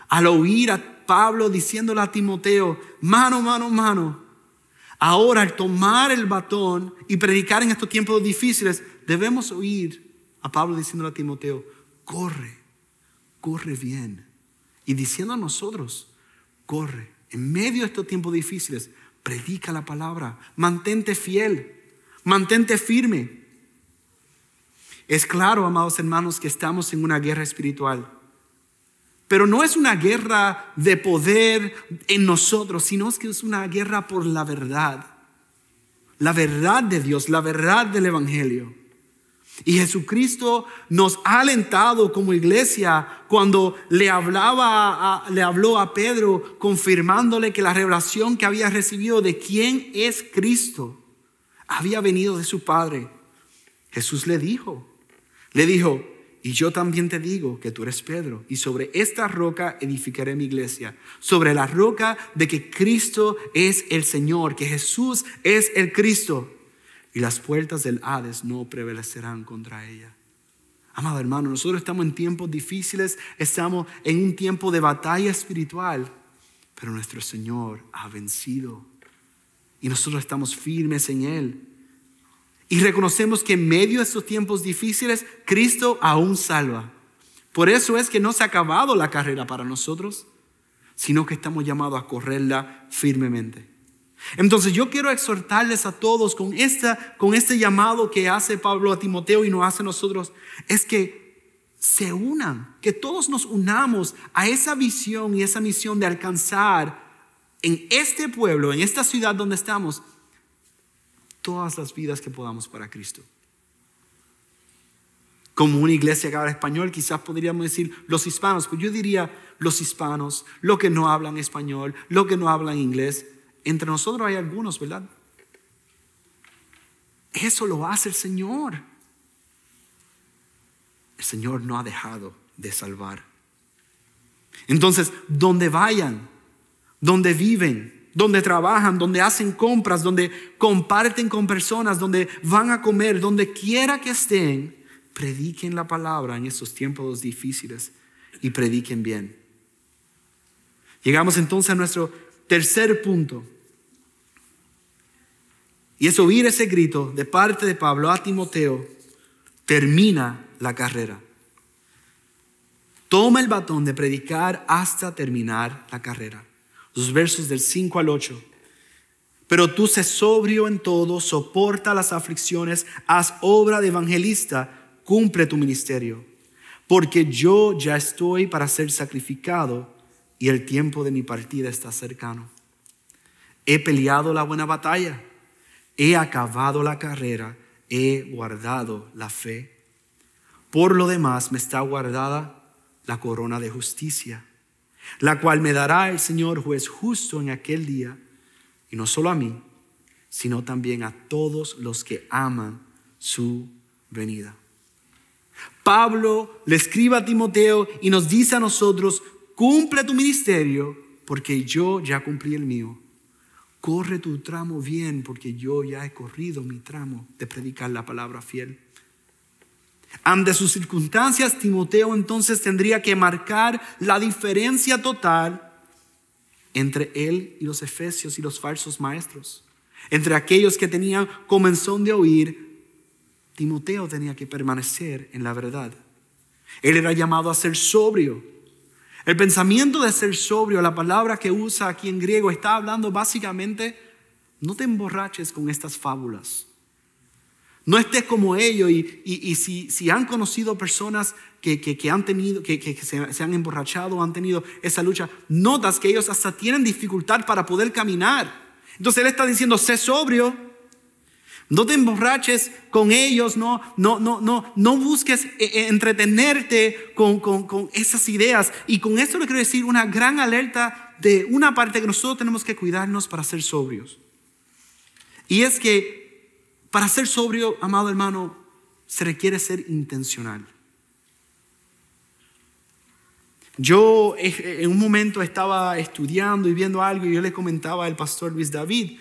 Al oír a Pablo diciéndole a Timoteo, mano, ahora al tomar el batón y predicar en estos tiempos difíciles, debemos oír a Pablo diciéndole a Timoteo, corre bien. Y diciendo a nosotros, corre. En medio de estos tiempos difíciles, predica la palabra, mantente fiel, mantente firme. Es claro, amados hermanos, que estamos en una guerra espiritual. Pero no es una guerra de poder en nosotros, sino que es una guerra por la verdad. La verdad de Dios, la verdad del Evangelio. Y Jesucristo nos ha alentado como iglesia cuando le habló a Pedro, confirmándole que la revelación que había recibido de quién es Cristo había venido de su Padre. Jesús le dijo, y yo también te digo que tú eres Pedro, y sobre esta roca edificaré mi iglesia, sobre la roca de que Cristo es el Señor, que Jesús es el Cristo, y las puertas del Hades no prevalecerán contra ella. Amado hermano, nosotros estamos en tiempos difíciles, estamos en un tiempo de batalla espiritual, pero nuestro Señor ha vencido, y nosotros estamos firmes en Él. Y reconocemos que en medio de estos tiempos difíciles, Cristo aún salva. Por eso es que no se ha acabado la carrera para nosotros, sino que estamos llamados a correrla firmemente. Entonces yo quiero exhortarles a todos con este llamado que hace Pablo a Timoteo y nos hace a nosotros, es que se unan, que todos nos unamos a esa visión y esa misión de alcanzar en este pueblo, en esta ciudad donde estamos, todas las vidas que podamos para Cristo. Como una iglesia que habla español, quizás podríamos decir los hispanos, pues yo diría los hispanos, los que no hablan español, los que no hablan inglés. Entre nosotros hay algunos, ¿verdad? Eso lo hace el Señor. El Señor no ha dejado de salvar. Entonces, donde vayan, donde viven, donde trabajan, donde hacen compras, donde comparten con personas, donde van a comer, donde quiera que estén, prediquen la palabra en estos tiempos difíciles y prediquen bien. Llegamos entonces a nuestro tercer punto. Y es oír ese grito de parte de Pablo a Timoteo: termina la carrera. Toma el batón de predicar hasta terminar la carrera. Los versos del 5 al 8. Pero tú sé sobrio en todo, soporta las aflicciones, haz obra de evangelista, cumple tu ministerio. Porque yo ya estoy para ser sacrificado y el tiempo de mi partida está cercano. He peleado la buena batalla. He acabado la carrera, he guardado la fe. Por lo demás me está guardada la corona de justicia, la cual me dará el Señor juez justo en aquel día, y no solo a mí, sino también a todos los que aman su venida. Pablo le escribe a Timoteo y nos dice a nosotros: cumple tu ministerio porque yo ya cumplí el mío. Corre tu tramo bien, porque yo ya he corrido mi tramo de predicar la palabra fiel. Ante sus circunstancias, Timoteo entonces tendría que marcar la diferencia total entre él y los efesios y los falsos maestros. Entre aquellos que tenían comezón de oír, Timoteo tenía que permanecer en la verdad. Él era llamado a ser sobrio. El pensamiento de ser sobrio, la palabra que usa aquí en griego, está hablando básicamente: no te emborraches con estas fábulas. No estés como ellos. Y si han conocido personas que han tenido, que se han emborrachado o han tenido esa lucha, notas que ellos hasta tienen dificultad para poder caminar. Entonces él está diciendo: sé sobrio. No te emborraches con ellos, no busques entretenerte con esas ideas. Y con esto le quiero decir una gran alerta de una parte que nosotros tenemos que cuidarnos para ser sobrios. Y es que para ser sobrio, amado hermano, se requiere ser intencional. Yo en un momento estaba estudiando y viendo algo y yo le comentaba al pastor Luis David.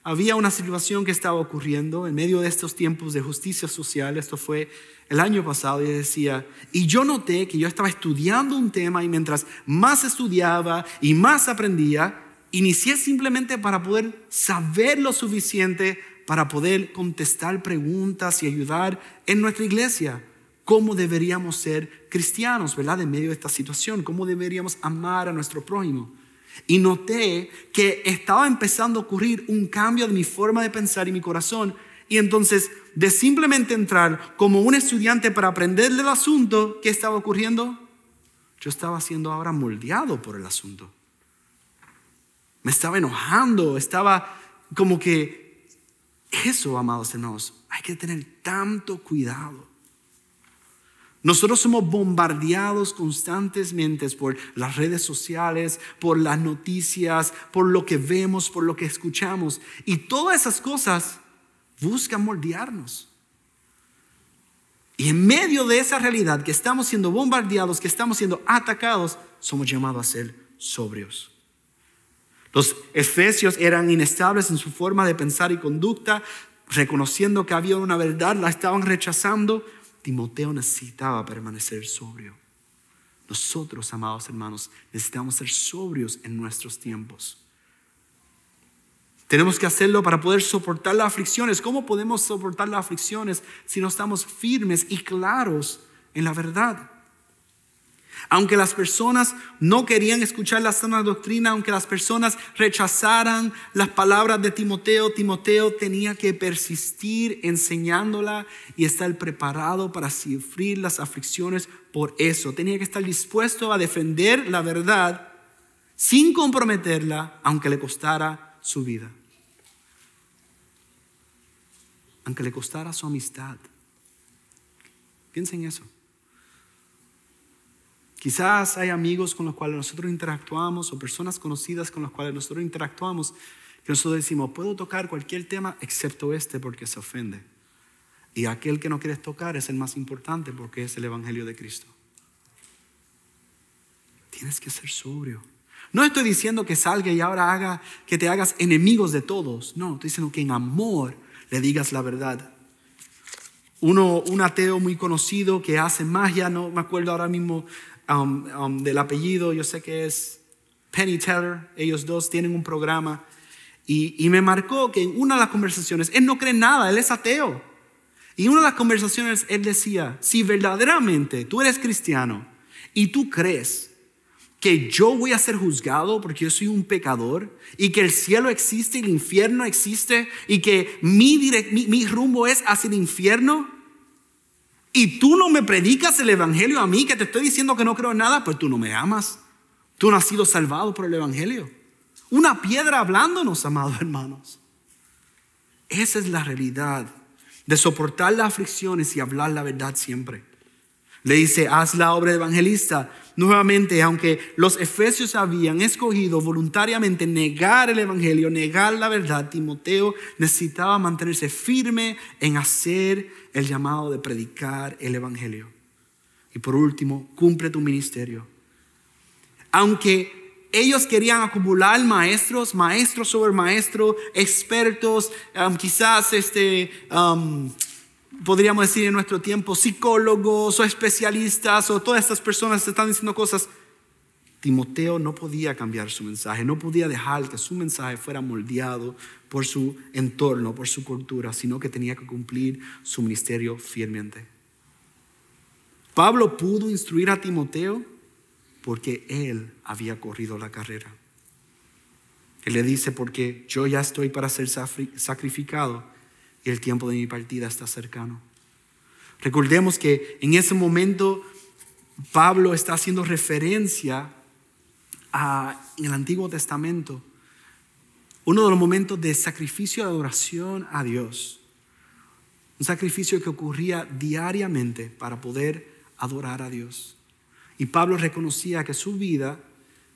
Había una situación que estaba ocurriendo en medio de estos tiempos de justicia social. Esto fue el año pasado y decía, y yo noté que yo estaba estudiando un tema y mientras más estudiaba y más aprendía, inicié simplemente para poder saber lo suficiente para poder contestar preguntas y ayudar en nuestra iglesia. ¿Cómo deberíamos ser cristianos, verdad? En medio de esta situación, ¿cómo deberíamos amar a nuestro prójimo? Y noté que estaba empezando a ocurrir un cambio de mi forma de pensar y mi corazón. Y entonces, de simplemente entrar como un estudiante para aprender del asunto, ¿qué estaba ocurriendo? Yo estaba siendo ahora moldeado por el asunto. Me estaba enojando, estaba como que... Eso, amados hermanos, hay que tener tanto cuidado. Nosotros somos bombardeados constantemente por las redes sociales, por las noticias, por lo que vemos, por lo que escuchamos. Y todas esas cosas buscan moldearnos. Y en medio de esa realidad que estamos siendo bombardeados, que estamos siendo atacados, somos llamados a ser sobrios. Los efesios eran inestables en su forma de pensar y conducta, reconociendo que había una verdad, la estaban rechazando. Timoteo necesitaba permanecer sobrio. Nosotros, amados hermanos, necesitamos ser sobrios en nuestros tiempos. Tenemos que hacerlo para poder soportar las aflicciones. ¿Cómo podemos soportar las aflicciones si no estamos firmes y claros en la verdad? Aunque las personas no querían escuchar la sana doctrina, aunque las personas rechazaran las palabras de Timoteo, Timoteo tenía que persistir enseñándola y estar preparado para sufrir las aflicciones por eso. Tenía que estar dispuesto a defender la verdad sin comprometerla, aunque le costara su vida. Aunque le costara su amistad. Piensen en eso. Quizás hay amigos con los cuales nosotros interactuamos o personas conocidas con las cuales nosotros interactuamos que nosotros decimos, puedo tocar cualquier tema excepto este porque se ofende. Y aquel que no quieres tocar es el más importante porque es el Evangelio de Cristo. Tienes que ser sobrio. No estoy diciendo que salga y ahora que te hagas enemigos de todos. No, estoy diciendo que en amor le digas la verdad. Un ateo muy conocido que hace magia, no me acuerdo ahora mismo del apellido, yo sé que es Penny Teller, ellos dos tienen un programa y me marcó que en una de las conversaciones, él no cree en nada, él es ateo. Y en una de las conversaciones él decía, si verdaderamente tú eres cristiano y tú crees que yo voy a ser juzgado porque yo soy un pecador y que el cielo existe y el infierno existe y que mi rumbo es hacia el infierno y tú no me predicas el evangelio a mí que te estoy diciendo que no creo en nada, pues tú no me amas. Tú no has sido salvado por el evangelio. Una piedra hablándonos, amados hermanos. Esa es la realidad de soportar las aflicciones y hablar la verdad siempre. Le dice, haz la obra de evangelista. Nuevamente, aunque los efesios habían escogido voluntariamente negar el evangelio, negar la verdad, Timoteo necesitaba mantenerse firme en hacer el llamado de predicar el evangelio. Y por último, cumple tu ministerio. Aunque ellos querían acumular maestros sobre maestros, expertos, quizás podríamos decir en nuestro tiempo psicólogos o especialistas o todas estas personas que están diciendo cosas. Timoteo no podía cambiar su mensaje, no podía dejar que su mensaje fuera moldeado por su entorno, por su cultura, sino que tenía que cumplir su ministerio fielmente. Pablo pudo instruir a Timoteo porque él había corrido la carrera. Él le dice, porque yo ya estoy para ser sacrificado y el tiempo de mi partida está cercano. Recordemos que en ese momento Pablo está haciendo referencia en el Antiguo Testamento, uno de los momentos de sacrificio de adoración a Dios. Un sacrificio que ocurría diariamente para poder adorar a Dios. Y Pablo reconocía que su vida,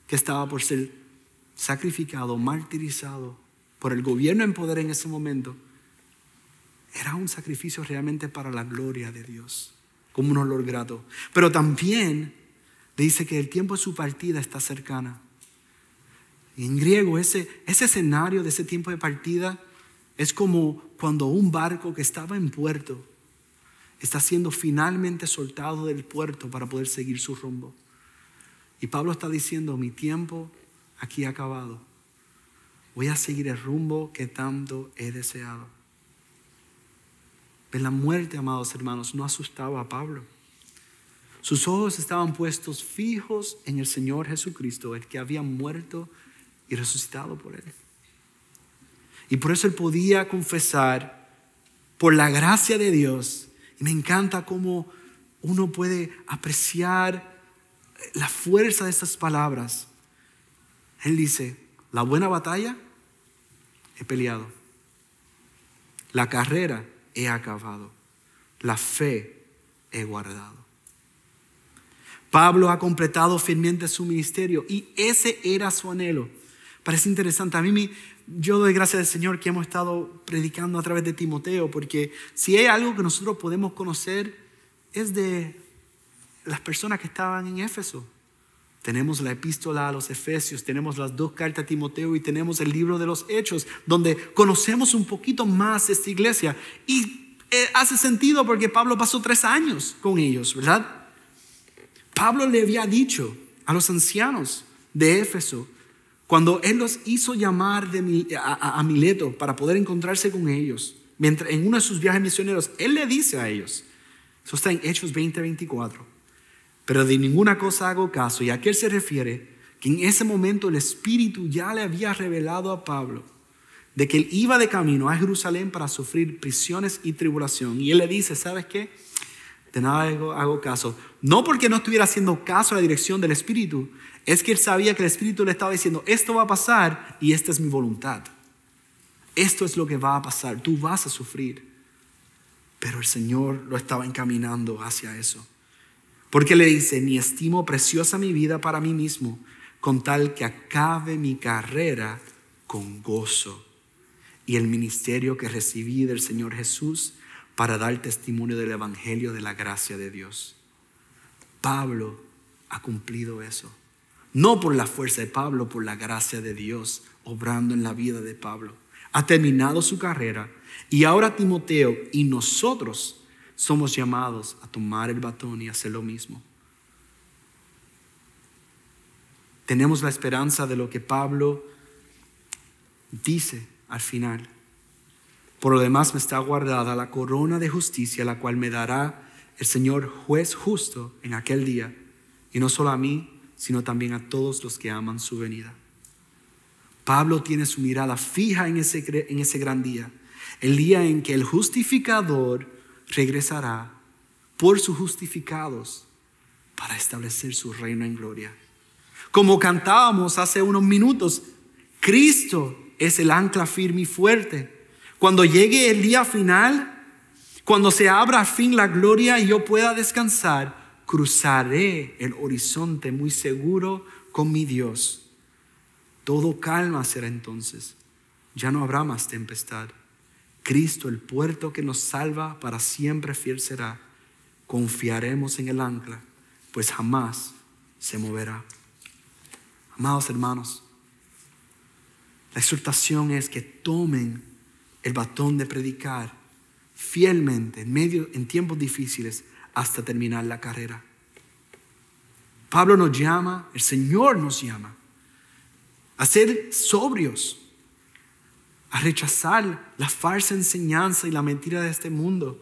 que estaba por ser sacrificado, martirizado por el gobierno en poder en ese momento, era un sacrificio realmente para la gloria de Dios, como un olor grato. Pero también le dice que el tiempo de su partida está cercana. Y en griego ese escenario de ese tiempo de partida es como cuando un barco que estaba en puerto está siendo finalmente soltado del puerto para poder seguir su rumbo. Y Pablo está diciendo, mi tiempo aquí ha acabado. Voy a seguir el rumbo que tanto he deseado. Pero la muerte, amados hermanos, no asustaba a Pablo. Sus ojos estaban puestos fijos en el Señor Jesucristo, el que había muerto y resucitado por él. Y por eso él podía confesar, por la gracia de Dios. Y me encanta cómo uno puede apreciar la fuerza de estas palabras. Él dice, la buena batalla he peleado. La carrera he acabado. La fe he guardado. Pablo ha completado fielmente su ministerio y ese era su anhelo. Parece interesante. Yo doy gracias al Señor que hemos estado predicando a través de Timoteo, porque si hay algo que nosotros podemos conocer es de las personas que estaban en Éfeso. Tenemos la epístola a los Efesios, tenemos las 2 cartas a Timoteo y tenemos el libro de los Hechos, donde conocemos un poquito más de esta iglesia. Y hace sentido porque Pablo pasó 3 años con ellos, ¿verdad? Pablo le había dicho a los ancianos de Éfeso, cuando él los hizo llamar a Mileto para poder encontrarse con ellos, mientras en uno de sus viajes misioneros, él le dice a ellos, eso está en Hechos 20:24, Pero de ninguna cosa hago caso. ¿Y a qué él se refiere? Que en ese momento el Espíritu ya le había revelado a Pablo de que él iba de camino a Jerusalén para sufrir prisiones y tribulación. Y él le dice, ¿sabes qué? De nada hago caso. No porque no estuviera haciendo caso a la dirección del Espíritu, es que él sabía que el Espíritu le estaba diciendo, esto va a pasar y esta es mi voluntad. Esto es lo que va a pasar, tú vas a sufrir. Pero el Señor lo estaba encaminando hacia eso. Porque le dice, ni estimo preciosa mi vida para mí mismo, con tal que acabe mi carrera con gozo y el ministerio que recibí del Señor Jesús para dar testimonio del evangelio de la gracia de Dios. Pablo ha cumplido eso. No por la fuerza de Pablo, por la gracia de Dios obrando en la vida de Pablo. Ha terminado su carrera y ahora Timoteo y nosotros somos llamados a tomar el batón y hacer lo mismo. Tenemos la esperanza de lo que Pablo dice al final. Por lo demás me está guardada la corona de justicia, la cual me dará el Señor juez justo en aquel día, y no solo a mí, sino también a todos los que aman su venida. Pablo tiene su mirada fija en ese gran día, el día en que el justificador regresará por sus justificados para establecer su reino en gloria. Como cantábamos hace unos minutos, Cristo es el ancla firme y fuerte. Cuando llegue el día final, cuando se abra al fin la gloria y yo pueda descansar, cruzaré el horizonte muy seguro con mi Dios. Todo calma será entonces. Ya no habrá más tempestad. Cristo, el puerto que nos salva para siempre fiel será. Confiaremos en el ancla, pues jamás se moverá. Amados hermanos, la exhortación es que tomen el batón de predicar fielmente en tiempos difíciles hasta terminar la carrera. Pablo nos llama, el Señor nos llama a ser sobrios, a rechazar la falsa enseñanza y la mentira de este mundo,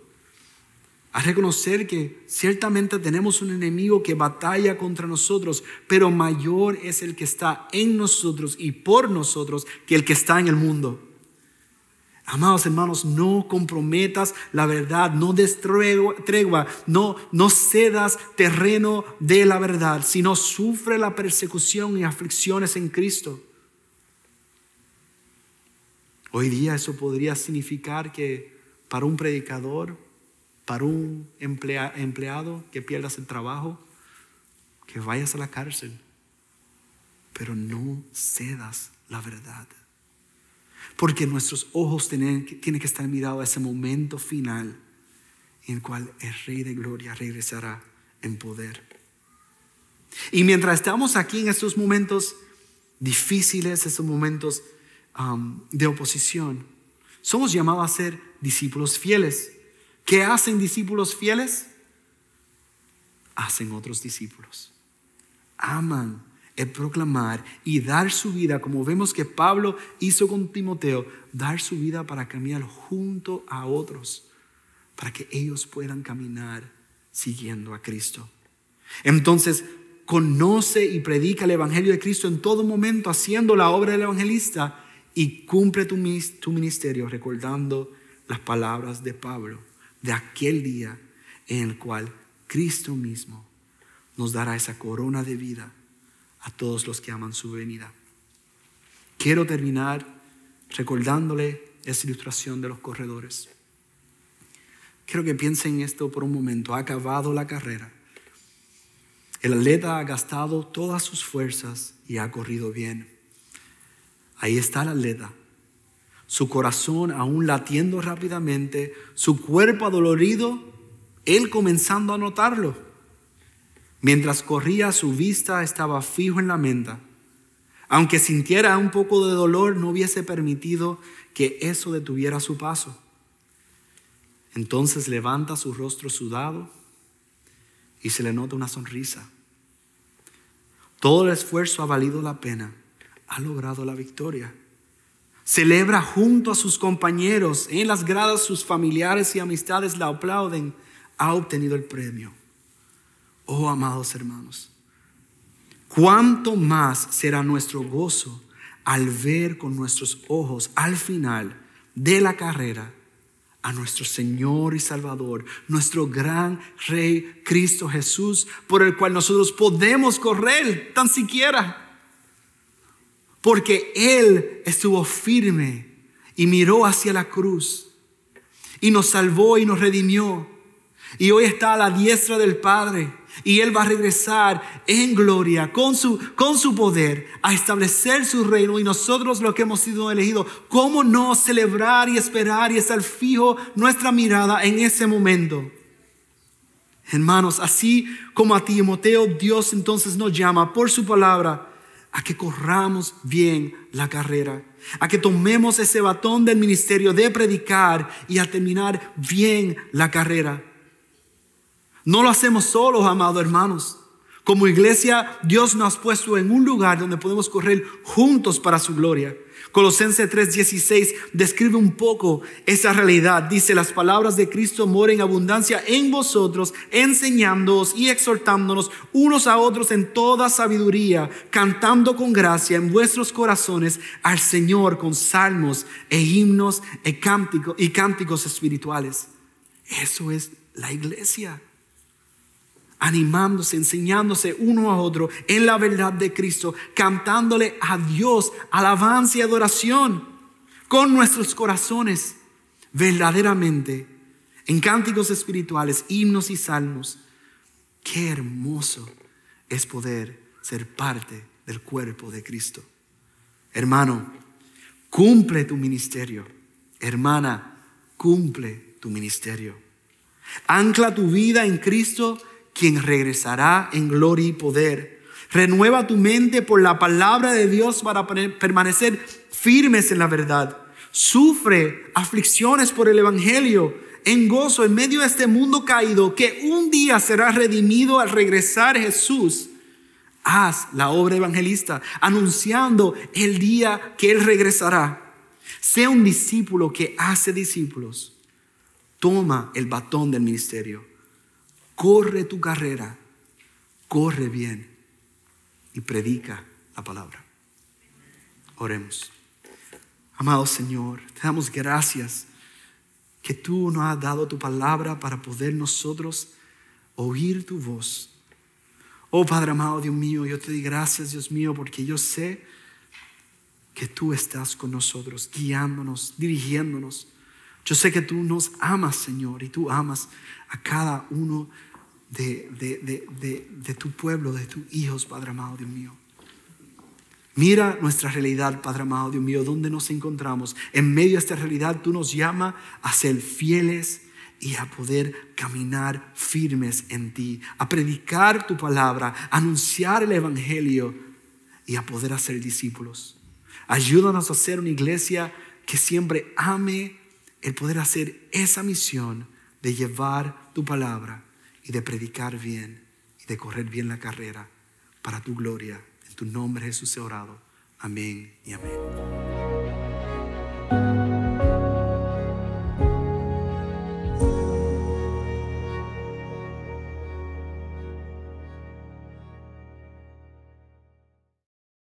a reconocer que ciertamente tenemos un enemigo que batalla contra nosotros, pero mayor es el que está en nosotros y por nosotros que el que está en el mundo. Amados hermanos, no comprometas la verdad, no des tregua, no cedas terreno de la verdad, sino sufre la persecución y aflicciones en Cristo. Hoy día eso podría significar que para un predicador, para un empleado que pierdas el trabajo, que vayas a la cárcel, pero no cedas la verdad. Porque nuestros ojos tienen que estar mirados a ese momento final en el cual el Rey de Gloria regresará en poder. Y mientras estamos aquí en estos momentos difíciles, esos momentos de oposición, somos llamados a ser discípulos fieles. ¿Qué hacen discípulos fieles? Hacen otros discípulos. Aman el proclamar y dar su vida, como vemos que Pablo hizo con Timoteo, dar su vida para caminar junto a otros, para que ellos puedan caminar siguiendo a Cristo. Entonces, conoce y predica el evangelio de Cristo en todo momento, haciendo la obra del evangelista, y cumple tu ministerio recordando las palabras de Pablo de aquel día en el cual Cristo mismo nos dará esa corona de vida a todos los que aman su venida. Quiero terminar recordándole esa ilustración de los corredores. Quiero que piensen en esto por un momento. Ha acabado la carrera. El atleta ha gastado todas sus fuerzas y ha corrido bien. Ahí está el atleta. Su corazón aún latiendo rápidamente, su cuerpo adolorido, él comenzando a notarlo. Mientras corría, su vista estaba fijo en la meta. Aunque sintiera un poco de dolor, no hubiese permitido que eso detuviera su paso. Entonces levanta su rostro sudado y se le nota una sonrisa. Todo el esfuerzo ha valido la pena. Ha logrado la victoria. Celebra junto a sus compañeros. En las gradas sus familiares y amistades la aplauden. Ha obtenido el premio. Oh, amados hermanos, cuánto más será nuestro gozo al ver con nuestros ojos al final de la carrera a nuestro Señor y Salvador, nuestro gran Rey Cristo Jesús, por el cual nosotros podemos correr tan siquiera, porque Él estuvo firme y miró hacia la cruz y nos salvó y nos redimió, y hoy está a la diestra del Padre. Y Él va a regresar en gloria con su poder a establecer su reino. Y nosotros, los que hemos sido elegidos, ¿cómo no celebrar y esperar y estar fijo nuestra mirada en ese momento? Hermanos, así como a Timoteo, Dios entonces nos llama por su palabra a que corramos bien la carrera, a que tomemos ese batón del ministerio de predicar y a terminar bien la carrera. No lo hacemos solos, amados hermanos. Como iglesia, Dios nos ha puesto en un lugar donde podemos correr juntos para su gloria. Colosenses 3:16 describe un poco esa realidad. Dice: las palabras de Cristo moren en abundancia en vosotros, enseñándoos y exhortándonos unos a otros en toda sabiduría, cantando con gracia en vuestros corazones al Señor con salmos e himnos y cánticos espirituales. Eso es la iglesia. Animándose, enseñándose uno a otro en la verdad de Cristo, cantándole a Dios alabanza y adoración con nuestros corazones, verdaderamente, en cánticos espirituales, himnos y salmos. Qué hermoso es poder ser parte del cuerpo de Cristo. Hermano, cumple tu ministerio. Hermana, cumple tu ministerio. Ancla tu vida en Cristo, quien regresará en gloria y poder. Renueva tu mente por la palabra de Dios para permanecer firmes en la verdad. Sufre aflicciones por el evangelio en gozo en medio de este mundo caído, que un día será redimido al regresar Jesús. Haz la obra evangelista, anunciando el día que Él regresará. Sea un discípulo que hace discípulos. Toma el batón del ministerio. Corre tu carrera, corre bien y predica la palabra. Oremos. Amado Señor, te damos gracias que tú nos has dado tu palabra para poder nosotros oír tu voz. Oh Padre amado, Dios mío, yo te doy gracias, Dios mío, porque yo sé que tú estás con nosotros, guiándonos, dirigiéndonos. Yo sé que tú nos amas, Señor, y tú amas a cada uno de tu pueblo, de tus hijos, Padre amado, Dios mío. Mira nuestra realidad, Padre amado, Dios mío, donde nos encontramos. En medio de esta realidad, tú nos llamas a ser fieles y a poder caminar firmes en ti, a predicar tu palabra, a anunciar el evangelio y a poder hacer discípulos. Ayúdanos a ser una iglesia que siempre ame el poder hacer esa misión de llevar tu palabra y de predicar bien y de correr bien la carrera para tu gloria. En tu nombre, Jesús, he orado. Amén y amén.